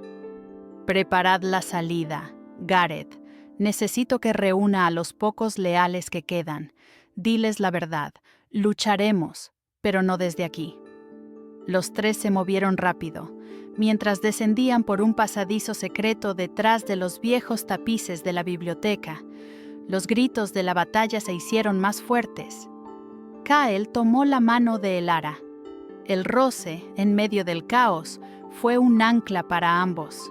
Preparad la salida, Gareth. Necesito que reúna a los pocos leales que quedan. Diles la verdad. Lucharemos, pero no desde aquí». Los tres se movieron rápido, mientras descendían por un pasadizo secreto detrás de los viejos tapices de la biblioteca. Los gritos de la batalla se hicieron más fuertes. Kael tomó la mano de Elara. El roce, en medio del caos, fue un ancla para ambos.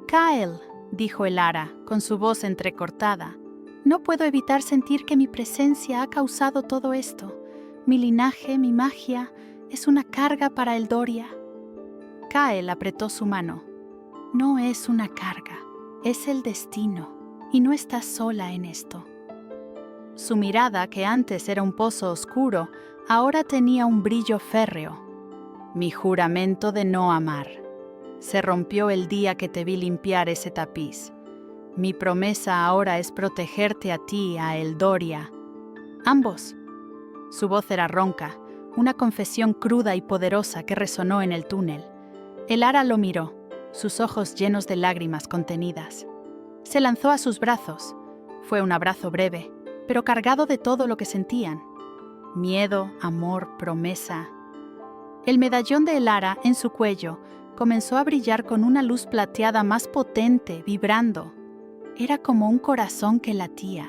«Kael», dijo Elara, con su voz entrecortada, «no puedo evitar sentir que mi presencia ha causado todo esto. Mi linaje, mi magia, es una carga para Eldoria». Kael apretó su mano. «No es una carga, es el destino, y no estás sola en esto». Su mirada, que antes era un pozo oscuro, ahora tenía un brillo férreo. «Mi juramento de no amar. Se rompió el día que te vi limpiar ese tapiz. Mi promesa ahora es protegerte a ti, a Eldoria. Ambos». Su voz era ronca, una confesión cruda y poderosa que resonó en el túnel. Elara lo miró, sus ojos llenos de lágrimas contenidas. Se lanzó a sus brazos. Fue un abrazo breve, pero cargado de todo lo que sentían. Miedo, amor, promesa. El medallón de Elara en su cuello comenzó a brillar con una luz plateada más potente, vibrando. Era como un corazón que latía.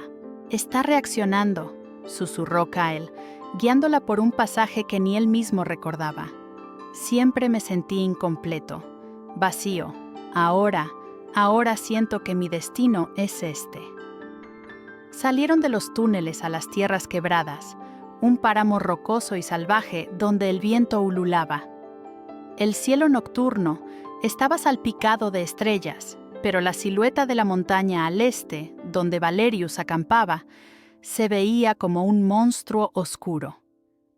«Está reaccionando», susurró Kael, guiándola por un pasaje que ni él mismo recordaba. «Siempre me sentí incompleto, vacío. Ahora siento que mi destino es este». Salieron de los túneles a las tierras quebradas, un páramo rocoso y salvaje donde el viento ululaba. El cielo nocturno estaba salpicado de estrellas, pero la silueta de la montaña al este, donde Valerius acampaba, se veía como un monstruo oscuro.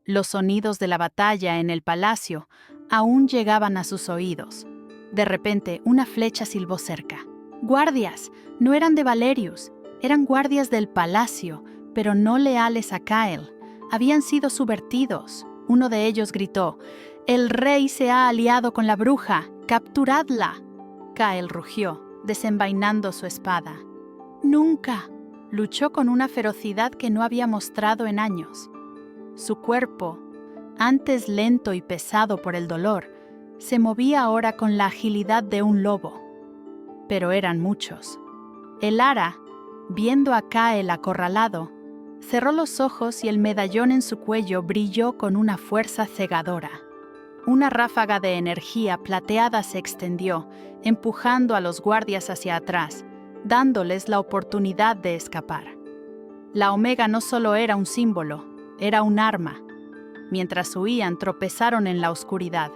Los sonidos de la batalla en el palacio aún llegaban a sus oídos. De repente, una flecha silbó cerca. ¡Guardias! No eran de Valerius. Eran guardias del palacio, pero no leales a Kael. Habían sido subvertidos. Uno de ellos gritó: «El rey se ha aliado con la bruja. ¡Capturadla!». Kael rugió, desenvainando su espada. «¡Nunca!». Luchó con una ferocidad que no había mostrado en años. Su cuerpo, antes lento y pesado por el dolor, se movía ahora con la agilidad de un lobo. Pero eran muchos. Elara, viendo a Kael acorralado, cerró los ojos y el medallón en su cuello brilló con una fuerza cegadora. Una ráfaga de energía plateada se extendió, empujando a los guardias hacia atrás, dándoles la oportunidad de escapar. La Omega no solo era un símbolo, era un arma. Mientras huían, tropezaron en la oscuridad.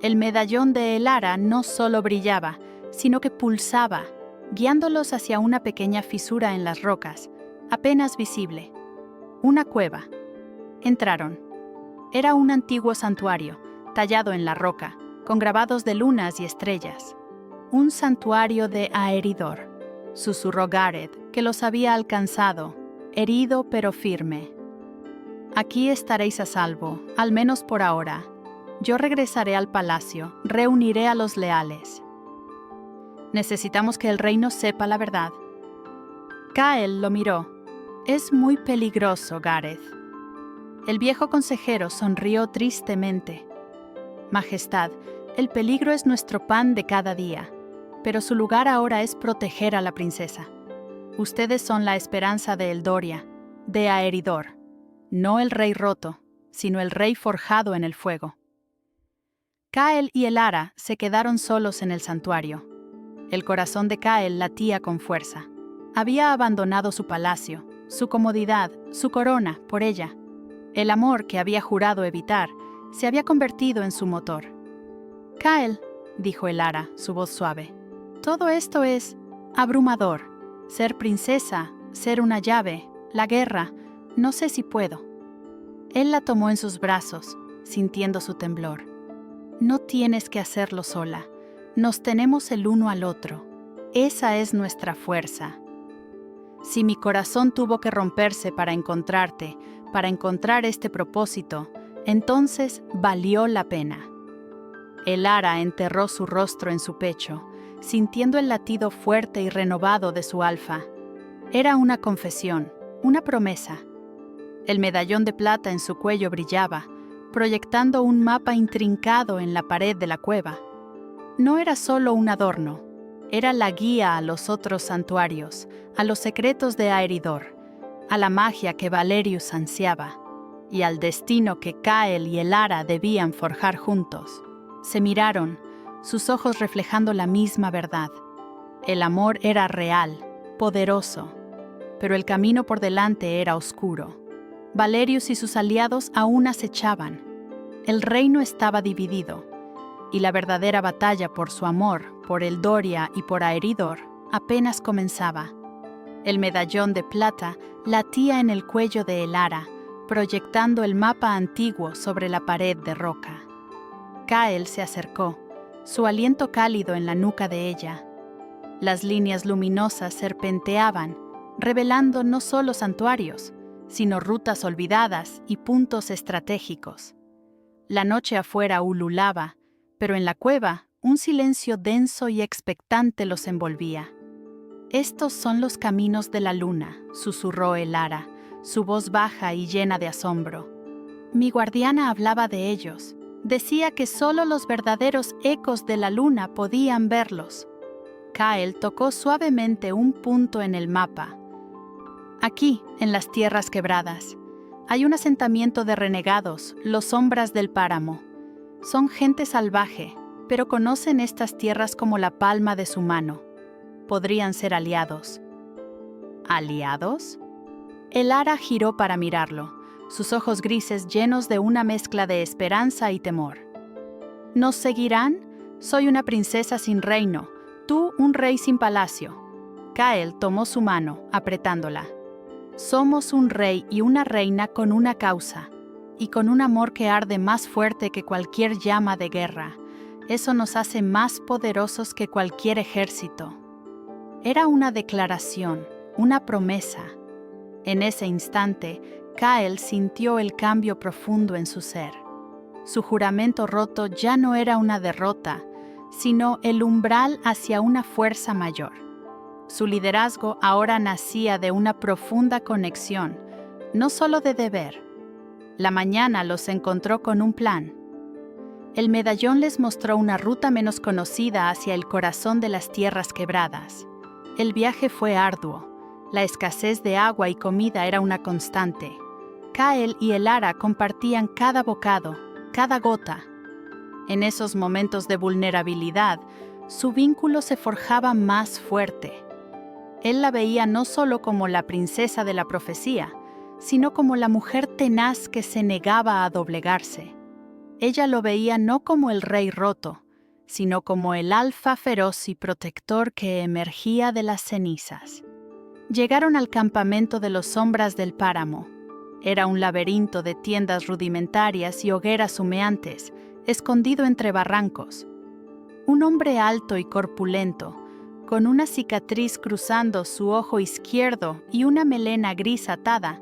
El medallón de Elara no solo brillaba, sino que pulsaba, guiándolos hacia una pequeña fisura en las rocas, apenas visible. Una cueva. Entraron. Era un antiguo santuario, tallado en la roca, con grabados de lunas y estrellas. «Un santuario de Aeridor», susurró Gareth, que los había alcanzado, herido pero firme. «Aquí estaréis a salvo, al menos por ahora. Yo regresaré al palacio, reuniré a los leales. Necesitamos que el reino sepa la verdad». Kael lo miró. «Es muy peligroso, Gareth». El viejo consejero sonrió tristemente. «Majestad, el peligro es nuestro pan de cada día, pero su lugar ahora es proteger a la princesa. Ustedes son la esperanza de Eldoria, de Aeridor, no el rey roto, sino el rey forjado en el fuego». Kael y Elara se quedaron solos en el santuario. El corazón de Kael latía con fuerza. Había abandonado su palacio, su comodidad, su corona, por ella. El amor que había jurado evitar se había convertido en su motor. «Kael», dijo Elara, su voz suave, «todo esto es abrumador. Ser princesa, ser una llave, la guerra, no sé si puedo». Él la tomó en sus brazos, sintiendo su temblor. «No tienes que hacerlo sola. Nos tenemos el uno al otro. Esa es nuestra fuerza. Si mi corazón tuvo que romperse para encontrarte, para encontrar este propósito, entonces valió la pena». Elara enterró su rostro en su pecho, sintiendo el latido fuerte y renovado de su alfa. Era una confesión, una promesa. El medallón de plata en su cuello brillaba, proyectando un mapa intrincado en la pared de la cueva. No era solo un adorno, era la guía a los otros santuarios, a los secretos de Aeridor, a la magia que Valerius ansiaba, y al destino que Kael y Elara debían forjar juntos. Se miraron, sus ojos reflejando la misma verdad. El amor era real, poderoso, pero el camino por delante era oscuro. Valerius y sus aliados aún acechaban. El reino estaba dividido, y la verdadera batalla por su amor, por Eldoria y por Aeridor, apenas comenzaba. El medallón de plata latía en el cuello de Elara, proyectando el mapa antiguo sobre la pared de roca. Kael se acercó, su aliento cálido en la nuca de ella. Las líneas luminosas serpenteaban, revelando no solo santuarios, sino rutas olvidadas y puntos estratégicos. La noche afuera ululaba, pero en la cueva un silencio denso y expectante los envolvía. «Estos son los caminos de la luna», susurró Elara, su voz baja y llena de asombro. «Mi guardiana hablaba de ellos. Decía que solo los verdaderos ecos de la luna podían verlos». Kael tocó suavemente un punto en el mapa. «Aquí, en las tierras quebradas, hay un asentamiento de renegados, los sombras del páramo. Son gente salvaje, pero conocen estas tierras como la palma de su mano. Podrían ser aliados». ¿Aliados? Elara giró para mirarlo, sus ojos grises llenos de una mezcla de esperanza y temor. «¿Nos seguirán? Soy una princesa sin reino, tú un rey sin palacio». Kael tomó su mano, apretándola. «Somos un rey y una reina con una causa, y con un amor que arde más fuerte que cualquier llama de guerra. Eso nos hace más poderosos que cualquier ejército». Era una declaración, una promesa. En ese instante, Kael sintió el cambio profundo en su ser. Su juramento roto ya no era una derrota, sino el umbral hacia una fuerza mayor. Su liderazgo ahora nacía de una profunda conexión, no solo de deber. La mañana los encontró con un plan. El medallón les mostró una ruta menos conocida hacia el corazón de las tierras quebradas. El viaje fue arduo. La escasez de agua y comida era una constante. Kael y Elara compartían cada bocado, cada gota. En esos momentos de vulnerabilidad, su vínculo se forjaba más fuerte. Él la veía no solo como la princesa de la profecía, sino como la mujer tenaz que se negaba a doblegarse. Ella lo veía no como el rey roto, sino como el alfa feroz y protector que emergía de las cenizas. Llegaron al campamento de los sombras del páramo. Era un laberinto de tiendas rudimentarias y hogueras humeantes, escondido entre barrancos. Un hombre alto y corpulento, con una cicatriz cruzando su ojo izquierdo y una melena gris atada,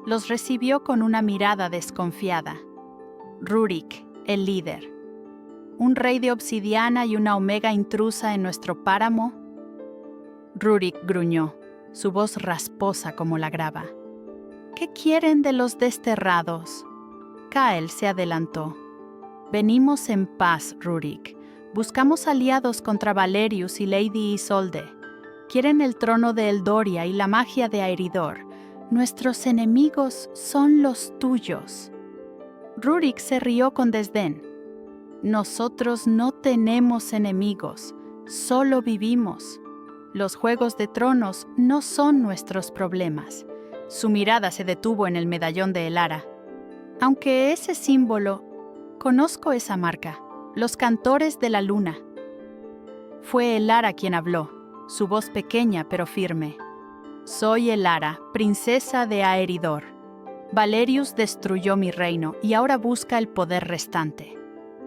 los recibió con una mirada desconfiada. Rurik, el líder. ¿Un rey de obsidiana y una omega intrusa en nuestro páramo? Rurik gruñó, su voz rasposa como la grava. ¿Qué quieren de los desterrados? Kael se adelantó. Venimos en paz, Rurik. Buscamos aliados contra Valerius y Lady Isolde. Quieren el trono de Eldoria y la magia de Aeridor. Nuestros enemigos son los tuyos. Rurik se rió con desdén. Nosotros no tenemos enemigos, solo vivimos. Los juegos de tronos no son nuestros problemas. Su mirada se detuvo en el medallón de Elara. Aunque ese símbolo, conozco esa marca, los cantores de la luna. Fue Elara quien habló, su voz pequeña pero firme. Soy Elara, princesa de Aeridor. Valerius destruyó mi reino y ahora busca el poder restante.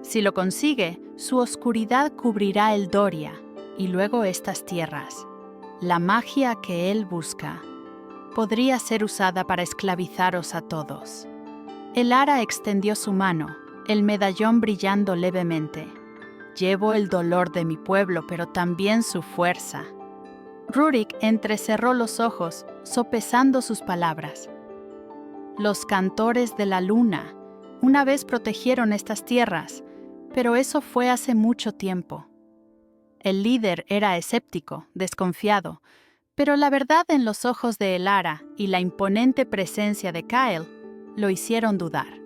Si lo consigue, su oscuridad cubrirá Eldoria y luego estas tierras. La magia que él busca podría ser usada para esclavizaros a todos. Elara extendió su mano, el medallón brillando levemente. Llevo el dolor de mi pueblo, pero también su fuerza. Rurik entrecerró los ojos, sopesando sus palabras. Los cantores de la luna, Una vez protegieron estas tierras, pero eso fue hace mucho tiempo. El líder era escéptico, desconfiado, pero la verdad en los ojos de Elara y la imponente presencia de Kyle lo hicieron dudar.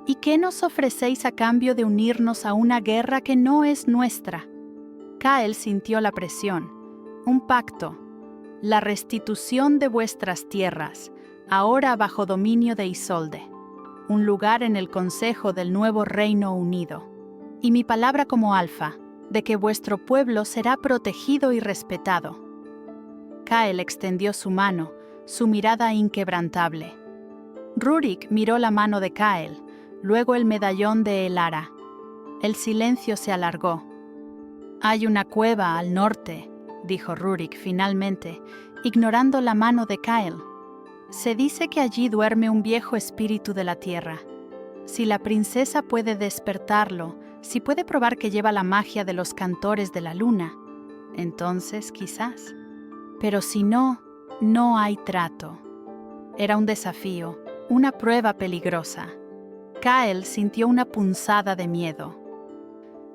¿Y qué nos ofrecéis a cambio de unirnos a una guerra que no es nuestra? Kyle sintió la presión. Un pacto. La restitución de vuestras tierras, ahora bajo dominio de Isolde. Un lugar en el consejo del nuevo Reino Unido. Y mi palabra como alfa, de que vuestro pueblo será protegido y respetado. Kyle extendió su mano, su mirada inquebrantable. Rurik miró la mano de Kyle, luego el medallón de Elara. El silencio se alargó. «Hay una cueva al norte», dijo Rurik finalmente, ignorando la mano de Kyle. «Se dice que allí duerme un viejo espíritu de la tierra. Si la princesa puede despertarlo, si puede probar que lleva la magia de los cantores de la luna, entonces quizás. Pero si no, no hay trato». Era un desafío, una prueba peligrosa. Kyle sintió una punzada de miedo.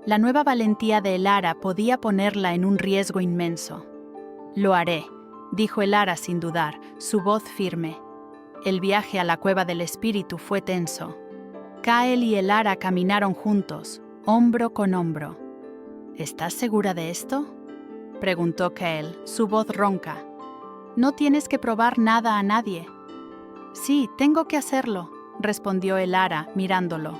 La nueva valentía de Elara podía ponerla en un riesgo inmenso. «Lo haré», dijo Elara sin dudar, su voz firme. El viaje a la cueva del espíritu fue tenso. Kyle y Elara caminaron juntos, hombro con hombro. «¿Estás segura de esto?», preguntó Kyle, su voz ronca. «No tienes que probar nada a nadie». «Sí, tengo que hacerlo», respondió Elara, mirándolo.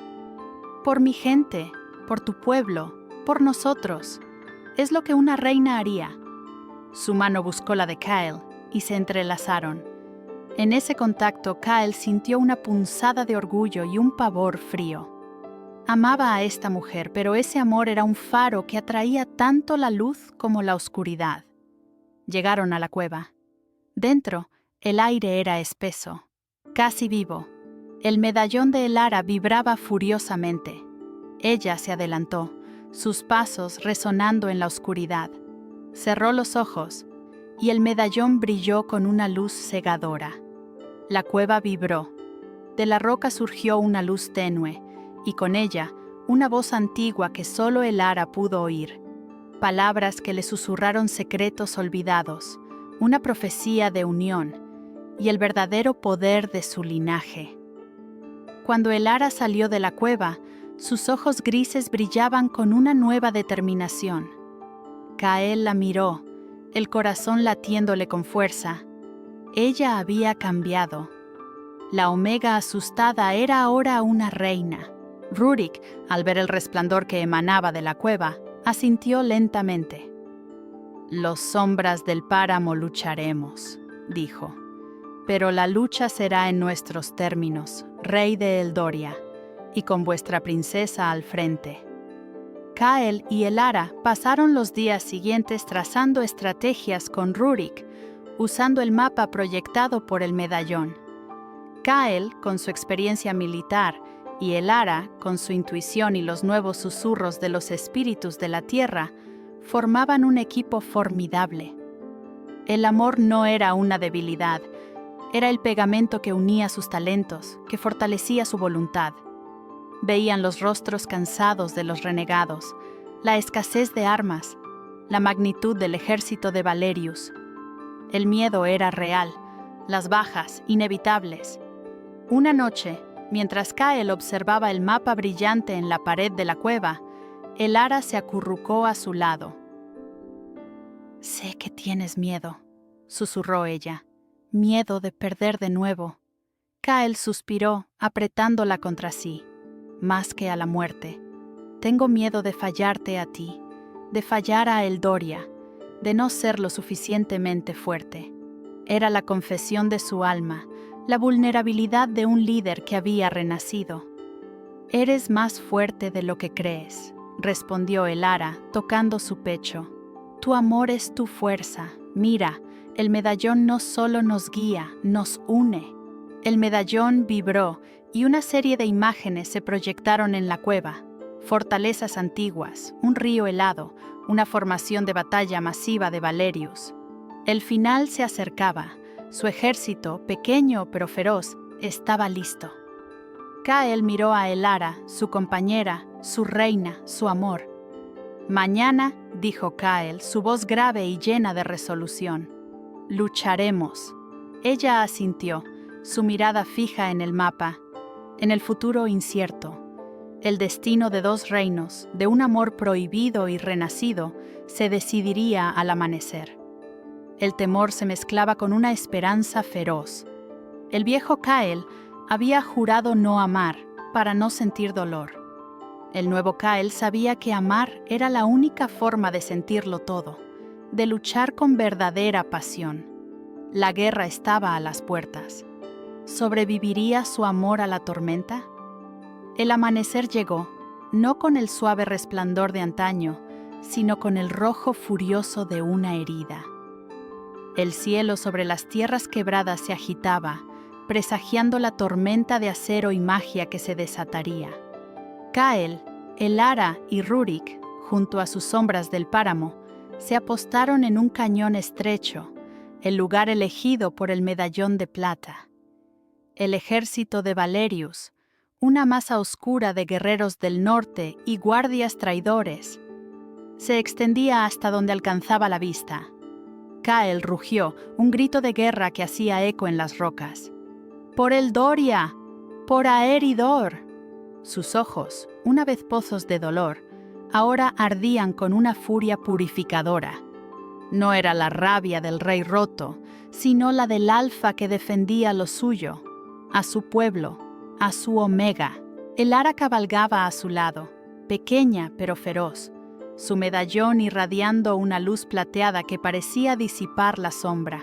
«Por mi gente, por tu pueblo, por nosotros. Es lo que una reina haría». Su mano buscó la de Kyle y se entrelazaron. En ese contacto, Kyle sintió una punzada de orgullo y un pavor frío. Amaba a esta mujer, pero ese amor era un faro que atraía tanto la luz como la oscuridad. Llegaron a la cueva. Dentro, el aire era espeso, casi vivo. El medallón de Elara vibraba furiosamente. Ella se adelantó, sus pasos resonando en la oscuridad. Cerró los ojos y el medallón brilló con una luz cegadora. La cueva vibró. De la roca surgió una luz tenue y con ella una voz antigua que solo Elara pudo oír. Palabras que le susurraron secretos olvidados, una profecía de unión y el verdadero poder de su linaje. Cuando Elara salió de la cueva, sus ojos grises brillaban con una nueva determinación. Kyle la miró, el corazón latiéndole con fuerza. Ella había cambiado. La Omega asustada era ahora una reina. Rurik, al ver el resplandor que emanaba de la cueva, asintió lentamente. «Los sombras del páramo lucharemos», dijo. «Pero la lucha será en nuestros términos, rey de Eldoria, y con vuestra princesa al frente». Kyle y Elara pasaron los días siguientes trazando estrategias con Rurik, usando el mapa proyectado por el medallón. Kyle, con su experiencia militar, y Elara, con su intuición y los nuevos susurros de los espíritus de la tierra, formaban un equipo formidable. El amor no era una debilidad, era el pegamento que unía sus talentos, que fortalecía su voluntad. Veían los rostros cansados de los renegados, la escasez de armas, la magnitud del ejército de Valerius. El miedo era real, las bajas inevitables. Una noche, mientras Kyle observaba el mapa brillante en la pared de la cueva, Elara se acurrucó a su lado. «Sé que tienes miedo», susurró ella, «miedo de perder de nuevo». Kyle suspiró, apretándola contra sí. «Más que a la muerte. Tengo miedo de fallarte a ti, de fallar a Eldoria, de no ser lo suficientemente fuerte». Era la confesión de su alma, la vulnerabilidad de un líder que había renacido. «Eres más fuerte de lo que crees», respondió Elara, tocando su pecho. «Tu amor es tu fuerza. Mira, el medallón no solo nos guía, nos une». El medallón vibró y una serie de imágenes se proyectaron en la cueva. Fortalezas antiguas, un río helado, una formación de batalla masiva de Valerius. El final se acercaba. Su ejército, pequeño pero feroz, estaba listo. Kael miró a Elara, su compañera, su reina, su amor. «Mañana», dijo Kael, su voz grave y llena de resolución, «lucharemos». Ella asintió, su mirada fija en el mapa, en el futuro incierto. El destino de dos reinos, de un amor prohibido y renacido, se decidiría al amanecer. El temor se mezclaba con una esperanza feroz. El viejo Kael había jurado no amar para no sentir dolor. El nuevo Kael sabía que amar era la única forma de sentirlo todo, de luchar con verdadera pasión. La guerra estaba a las puertas. ¿Sobreviviría su amor a la tormenta? El amanecer llegó, no con el suave resplandor de antaño, sino con el rojo furioso de una herida. El cielo sobre las tierras quebradas se agitaba, presagiando la tormenta de acero y magia que se desataría. Kael, Elara y Rurik, junto a sus sombras del páramo, se apostaron en un cañón estrecho, el lugar elegido por el medallón de plata. El ejército de Valerius, una masa oscura de guerreros del norte y guardias traidores, se extendía hasta donde alcanzaba la vista. Kael rugió, un grito de guerra que hacía eco en las rocas. ¡Por el Doria! ¡Por Aeridor! Sus ojos, una vez pozos de dolor, ahora ardían con una furia purificadora. No era la rabia del rey roto, sino la del alfa que defendía lo suyo, a su pueblo, a su Omega. Elara cabalgaba a su lado, pequeña pero feroz, su medallón irradiando una luz plateada que parecía disipar la sombra.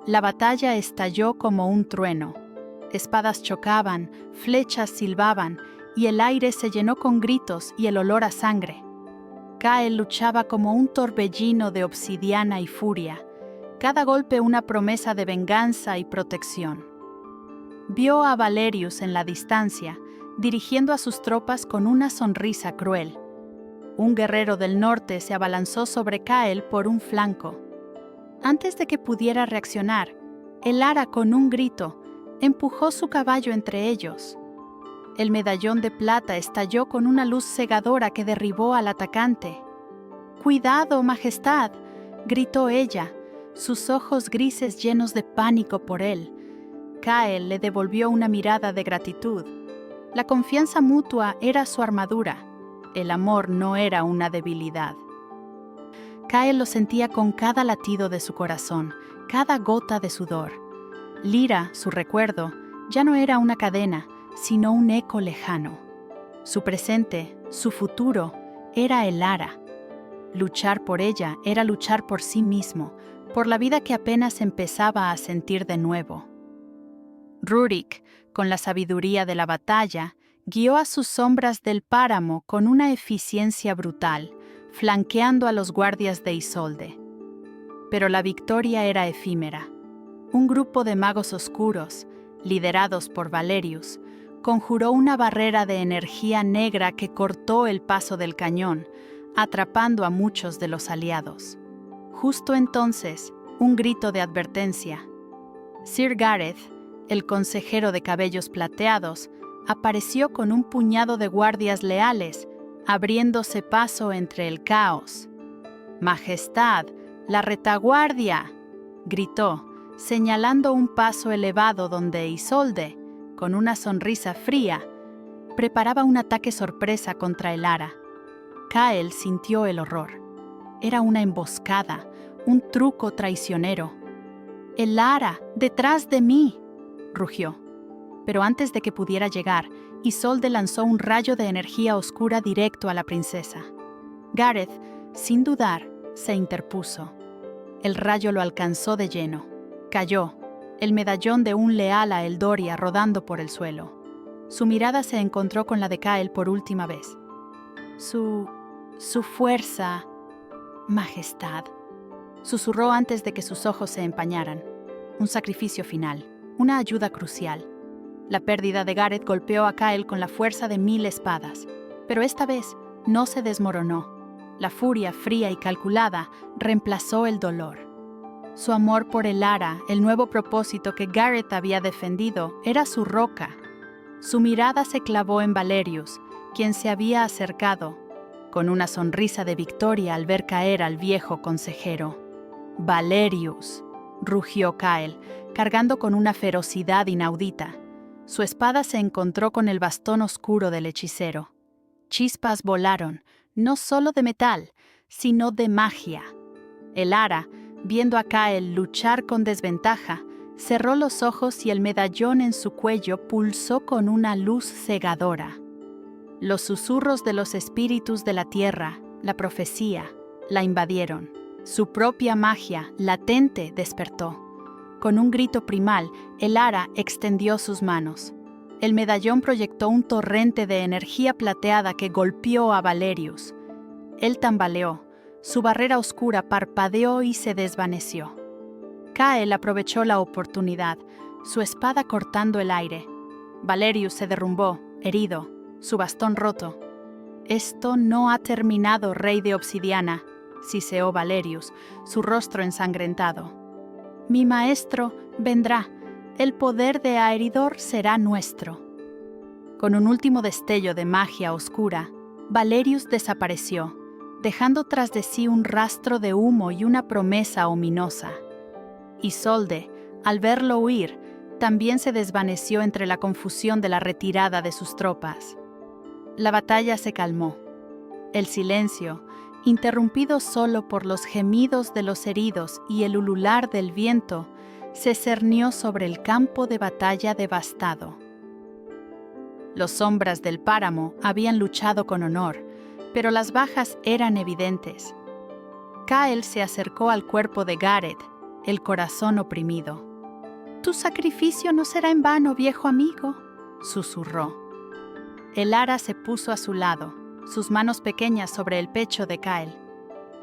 La batalla estalló como un trueno. Espadas chocaban, flechas silbaban, y el aire se llenó con gritos y el olor a sangre. Kael luchaba como un torbellino de obsidiana y furia, cada golpe una promesa de venganza y protección. Vio a Valerius en la distancia, dirigiendo a sus tropas con una sonrisa cruel. Un guerrero del norte se abalanzó sobre Kael por un flanco. Antes de que pudiera reaccionar, Elara, con un grito, empujó su caballo entre ellos. El medallón de plata estalló con una luz cegadora que derribó al atacante. «¡Cuidado, Majestad!», gritó ella, sus ojos grises llenos de pánico por él. Kael le devolvió una mirada de gratitud. La confianza mutua era su armadura. El amor no era una debilidad. Kael lo sentía con cada latido de su corazón, cada gota de sudor. Lyra, su recuerdo, ya no era una cadena, sino un eco lejano. Su presente, su futuro, era Elara. Luchar por ella era luchar por sí mismo, por la vida que apenas empezaba a sentir de nuevo. Rurik, con la sabiduría de la batalla, guió a sus sombras del páramo con una eficiencia brutal, flanqueando a los guardias de Isolde. Pero la victoria era efímera. Un grupo de magos oscuros, liderados por Valerius, conjuró una barrera de energía negra que cortó el paso del cañón, atrapando a muchos de los aliados. Justo entonces, un grito de advertencia. Sir Gareth, el consejero de cabellos plateados, apareció con un puñado de guardias leales, abriéndose paso entre el caos. «Majestad, la retaguardia», gritó, señalando un paso elevado donde Isolde, con una sonrisa fría, preparaba un ataque sorpresa contra Elara. Kael sintió el horror. Era una emboscada, un truco traicionero. «Elara, detrás de mí», rugió. Pero antes de que pudiera llegar, Isolde lanzó un rayo de energía oscura directo a la princesa. Gareth, sin dudar, se interpuso. El rayo lo alcanzó de lleno. Cayó, el medallón de un leal a Eldoria rodando por el suelo. Su mirada se encontró con la de Kael por última vez. Su fuerza, Majestad, susurró antes de que sus ojos se empañaran. Un sacrificio final, una ayuda crucial. La pérdida de Gareth golpeó a Kael con la fuerza de 1000 espadas, pero esta vez no se desmoronó. La furia fría y calculada reemplazó el dolor. Su amor por Elara, el nuevo propósito que Gareth había defendido, era su roca. Su mirada se clavó en Valerius, quien se había acercado, con una sonrisa de victoria al ver caer al viejo consejero. «Valerius», rugió Kael, cargando con una ferocidad inaudita. Su espada se encontró con el bastón oscuro del hechicero. Chispas volaron, no solo de metal, sino de magia. Elara, viendo a Kael luchar con desventaja, cerró los ojos y el medallón en su cuello pulsó con una luz cegadora. Los susurros de los espíritus de la tierra, la profecía, la invadieron. Su propia magia, latente, despertó. Con un grito primal, Elara extendió sus manos. El medallón proyectó un torrente de energía plateada que golpeó a Valerius. Él tambaleó, su barrera oscura parpadeó y se desvaneció. Kael aprovechó la oportunidad, su espada cortando el aire. Valerius se derrumbó, herido, su bastón roto. «Esto no ha terminado, rey de obsidiana», siseó Valerius, su rostro ensangrentado. «Mi maestro vendrá, el poder de Aeridor será nuestro». Con un último destello de magia oscura, Valerius desapareció, dejando tras de sí un rastro de humo y una promesa ominosa. Isolde, al verlo huir, también se desvaneció entre la confusión de la retirada de sus tropas. La batalla se calmó. El silencio, interrumpido solo por los gemidos de los heridos y el ulular del viento, se cernió sobre el campo de batalla devastado. Los sombras del páramo habían luchado con honor, pero las bajas eran evidentes. Kael se acercó al cuerpo de Gareth, el corazón oprimido. «Tu sacrificio no será en vano, viejo amigo», susurró. Elara se puso a su lado, sus manos pequeñas sobre el pecho de Kael.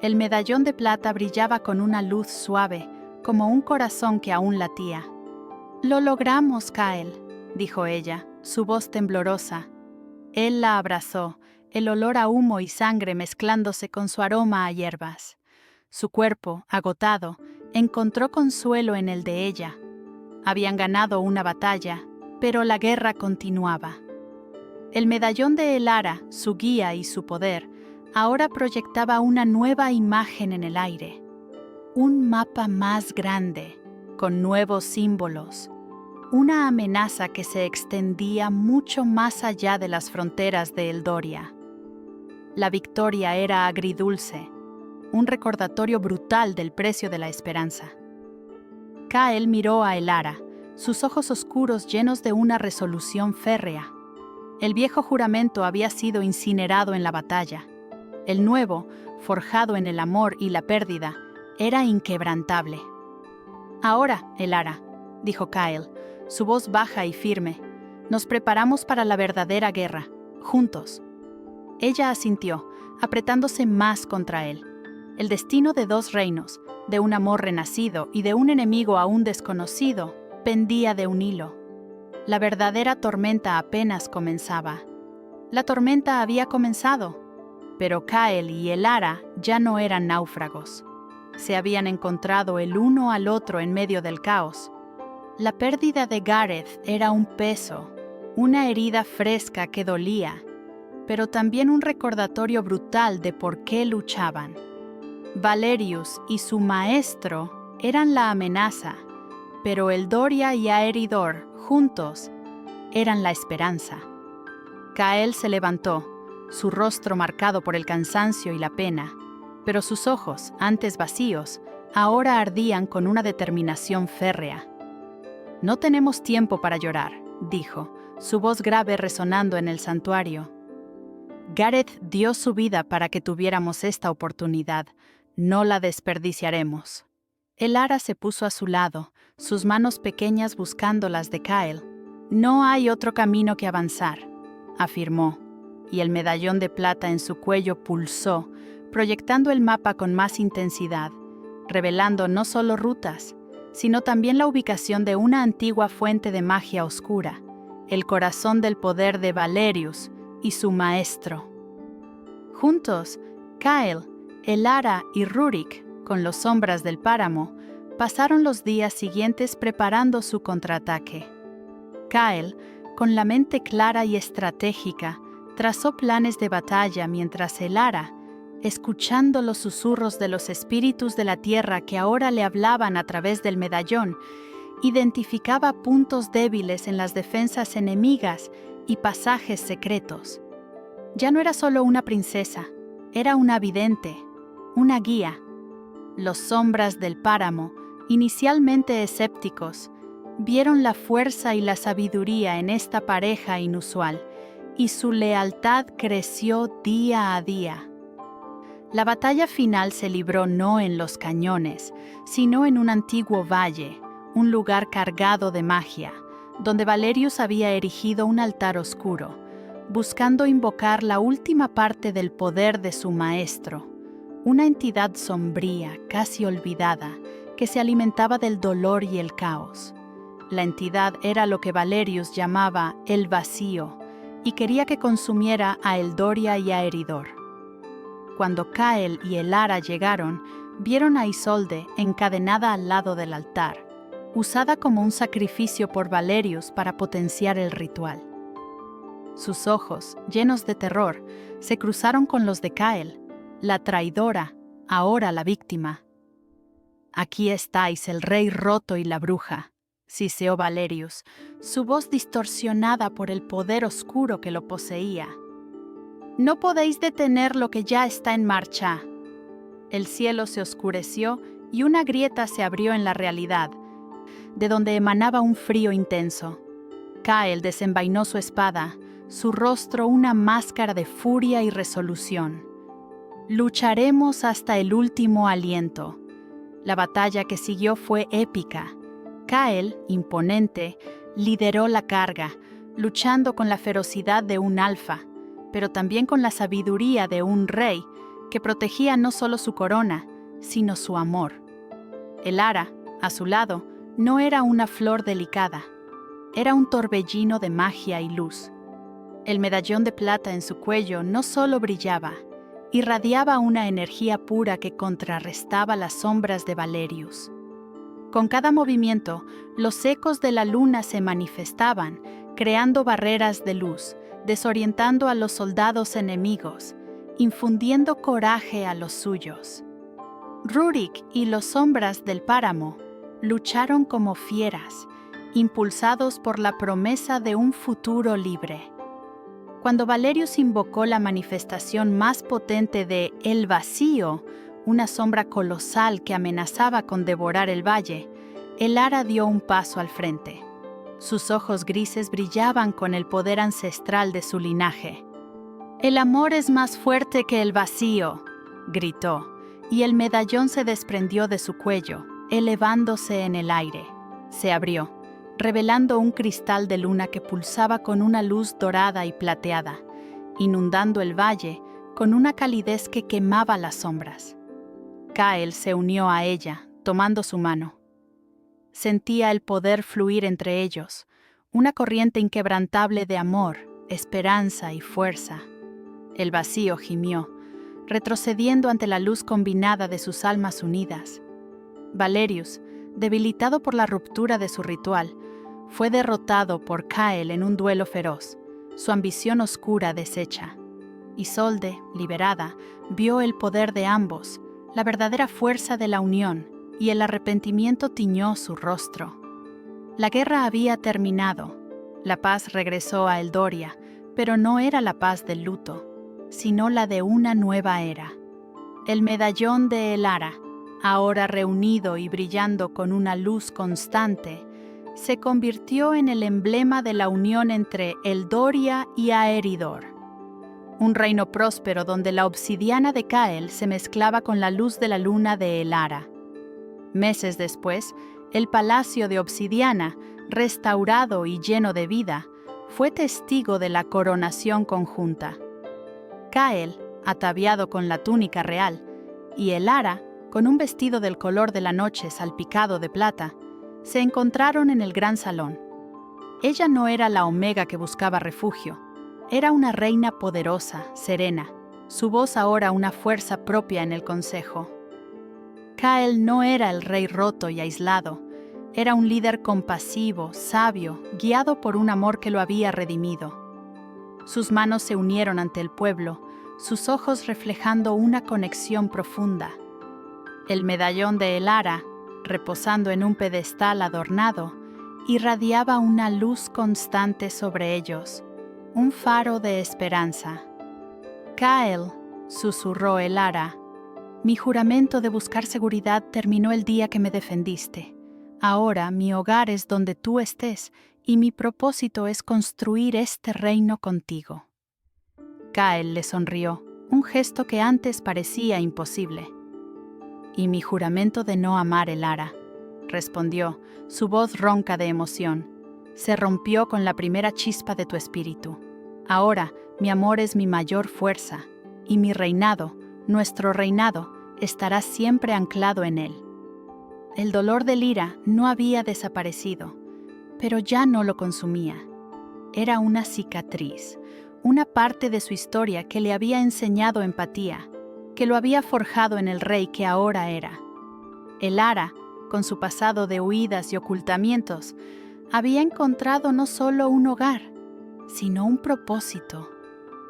El medallón de plata brillaba con una luz suave, como un corazón que aún latía. «Lo logramos, Kael», dijo ella, su voz temblorosa. Él la abrazó, el olor a humo y sangre mezclándose con su aroma a hierbas. Su cuerpo, agotado, encontró consuelo en el de ella. Habían ganado una batalla, pero la guerra continuaba. El medallón de Elara, su guía y su poder, ahora proyectaba una nueva imagen en el aire. Un mapa más grande, con nuevos símbolos. Una amenaza que se extendía mucho más allá de las fronteras de Eldoria. La victoria era agridulce, un recordatorio brutal del precio de la esperanza. Kael miró a Elara, sus ojos oscuros llenos de una resolución férrea. El viejo juramento había sido incinerado en la batalla. El nuevo, forjado en el amor y la pérdida, era inquebrantable. «Ahora, Elara», dijo Kael, su voz baja y firme, «nos preparamos para la verdadera guerra, juntos». Ella asintió, apretándose más contra él. El destino de dos reinos, de un amor renacido y de un enemigo aún desconocido, pendía de un hilo. La verdadera tormenta apenas comenzaba. La tormenta había comenzado, pero Kael y Elara ya no eran náufragos. Se habían encontrado el uno al otro en medio del caos. La pérdida de Gareth era un peso, una herida fresca que dolía, pero también un recordatorio brutal de por qué luchaban. Valerius y su maestro eran la amenaza, pero Eldoria y Aeridor, juntos, eran la esperanza. Kael se levantó, su rostro marcado por el cansancio y la pena, pero sus ojos, antes vacíos, ahora ardían con una determinación férrea. «No tenemos tiempo para llorar», dijo, su voz grave resonando en el santuario. «Gareth dio su vida para que tuviéramos esta oportunidad. No la desperdiciaremos». Elara se puso a su lado, sus manos pequeñas buscando las de Kael. «No hay otro camino que avanzar», afirmó, y el medallón de plata en su cuello pulsó, proyectando el mapa con más intensidad, revelando no solo rutas, sino también la ubicación de una antigua fuente de magia oscura, el corazón del poder de Valerius y su maestro. Juntos, Kael, Elara y Rurik, con los sombras del páramo, pasaron los días siguientes preparando su contraataque. Kael, con la mente clara y estratégica, trazó planes de batalla mientras Elara, escuchando los susurros de los espíritus de la tierra que ahora le hablaban a través del medallón, identificaba puntos débiles en las defensas enemigas y pasajes secretos. Ya no era solo una princesa, era una vidente, una guía. Los sombras del páramo, inicialmente escépticos, vieron la fuerza y la sabiduría en esta pareja inusual, y su lealtad creció día a día. La batalla final se libró no en los cañones, sino en un antiguo valle, un lugar cargado de magia, donde Valerius había erigido un altar oscuro, buscando invocar la última parte del poder de su maestro, una entidad sombría, casi olvidada, que se alimentaba del dolor y el caos. La entidad era lo que Valerius llamaba el vacío, y quería que consumiera a Eldoria y a Eridor. Cuando Kael y Elara llegaron, vieron a Isolde encadenada al lado del altar, usada como un sacrificio por Valerius para potenciar el ritual. Sus ojos, llenos de terror, se cruzaron con los de Kael, la traidora, ahora la víctima. «Aquí estáis, el rey roto y la bruja», siseó Valerius, su voz distorsionada por el poder oscuro que lo poseía. «No podéis detener lo que ya está en marcha». El cielo se oscureció y una grieta se abrió en la realidad, de donde emanaba un frío intenso. Kael desenvainó su espada, su rostro una máscara de furia y resolución. «Lucharemos hasta el último aliento». La batalla que siguió fue épica. Kael, imponente, lideró la carga, luchando con la ferocidad de un alfa, pero también con la sabiduría de un rey que protegía no solo su corona, sino su amor. Elara, a su lado, no era una flor delicada, era un torbellino de magia y luz. El medallón de plata en su cuello no solo brillaba, irradiaba una energía pura que contrarrestaba las sombras de Valerius. Con cada movimiento, los ecos de la luna se manifestaban, creando barreras de luz, desorientando a los soldados enemigos, infundiendo coraje a los suyos. Rurik y los sombras del páramo lucharon como fieras, impulsados por la promesa de un futuro libre. Cuando Valerius invocó la manifestación más potente de El Vacío, una sombra colosal que amenazaba con devorar el valle, Elara dio un paso al frente. Sus ojos grises brillaban con el poder ancestral de su linaje. «El amor es más fuerte que el vacío», gritó, y el medallón se desprendió de su cuello, elevándose en el aire. Se abrió, revelando un cristal de luna que pulsaba con una luz dorada y plateada, inundando el valle con una calidez que quemaba las sombras. Kael se unió a ella, tomando su mano. Sentía el poder fluir entre ellos, una corriente inquebrantable de amor, esperanza y fuerza. El vacío gimió, retrocediendo ante la luz combinada de sus almas unidas. Valerius, debilitado por la ruptura de su ritual, fue derrotado por Kael en un duelo feroz, su ambición oscura deshecha. Isolde, liberada, vio el poder de ambos, la verdadera fuerza de la unión, y el arrepentimiento tiñó su rostro. La guerra había terminado. La paz regresó a Eldoria, pero no era la paz del luto, sino la de una nueva era. El medallón de Elara, ahora reunido y brillando con una luz constante, se convirtió en el emblema de la unión entre Eldoria y Aeridor. Un reino próspero donde la obsidiana de Kael se mezclaba con la luz de la luna de Elara. Meses después, el palacio de obsidiana, restaurado y lleno de vida, fue testigo de la coronación conjunta. Kael, ataviado con la túnica real, y Elara, con un vestido del color de la noche salpicado de plata, se encontraron en el gran salón. Ella no era la Omega que buscaba refugio. Era una reina poderosa, serena, su voz ahora una fuerza propia en el consejo. Kael no era el rey roto y aislado, Era un líder compasivo, sabio, guiado por un amor que lo había redimido. Sus manos se unieron ante el pueblo, sus ojos reflejando una conexión profunda. El medallón de Elara, reposando en un pedestal adornado, irradiaba una luz constante sobre ellos, un faro de esperanza. Kael, susurró Elara, mi juramento de buscar seguridad terminó el día que me defendiste. Ahora mi hogar es donde tú estés y mi propósito es construir este reino contigo. Kael le sonrió, un gesto que antes parecía imposible. Y mi juramento de no amar Elara, respondió, su voz ronca de emoción. Se rompió con la primera chispa de tu espíritu. Ahora mi amor es mi mayor fuerza, y mi reinado, nuestro reinado, estará siempre anclado en él. El dolor de Lyra no había desaparecido, pero ya no lo consumía. Era una cicatriz, una parte de su historia que le había enseñado empatía, que lo había forjado en el rey que ahora era. Elara, con su pasado de huidas y ocultamientos, había encontrado no solo un hogar, sino un propósito.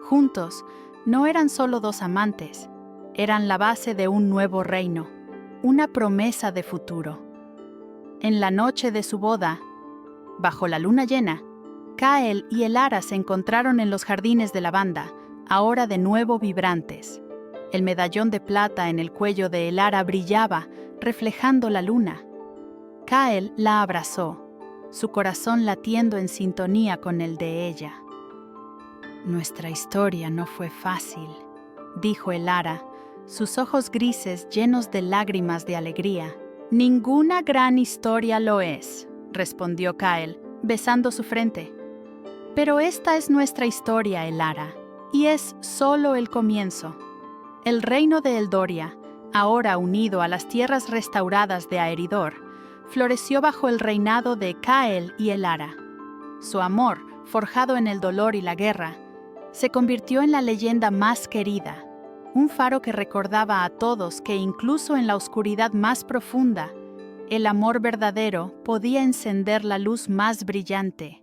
Juntos, no eran solo dos amantes, eran la base de un nuevo reino, una promesa de futuro. En la noche de su boda, bajo la luna llena, Kael y Elara se encontraron en los jardines de lavanda, ahora de nuevo vibrantes. El medallón de plata en el cuello de Elara brillaba, reflejando la luna. Kael la abrazó, su corazón latiendo en sintonía con el de ella. Nuestra historia no fue fácil, dijo Elara, sus ojos grises llenos de lágrimas de alegría. Ninguna gran historia lo es, respondió Kael, besando su frente. Pero esta es nuestra historia, Elara, y es solo el comienzo. El reino de Eldoria, ahora unido a las tierras restauradas de Aeridor, floreció bajo el reinado de Kael y Elara. Su amor, forjado en el dolor y la guerra, se convirtió en la leyenda más querida, un faro que recordaba a todos que incluso en la oscuridad más profunda, el amor verdadero podía encender la luz más brillante.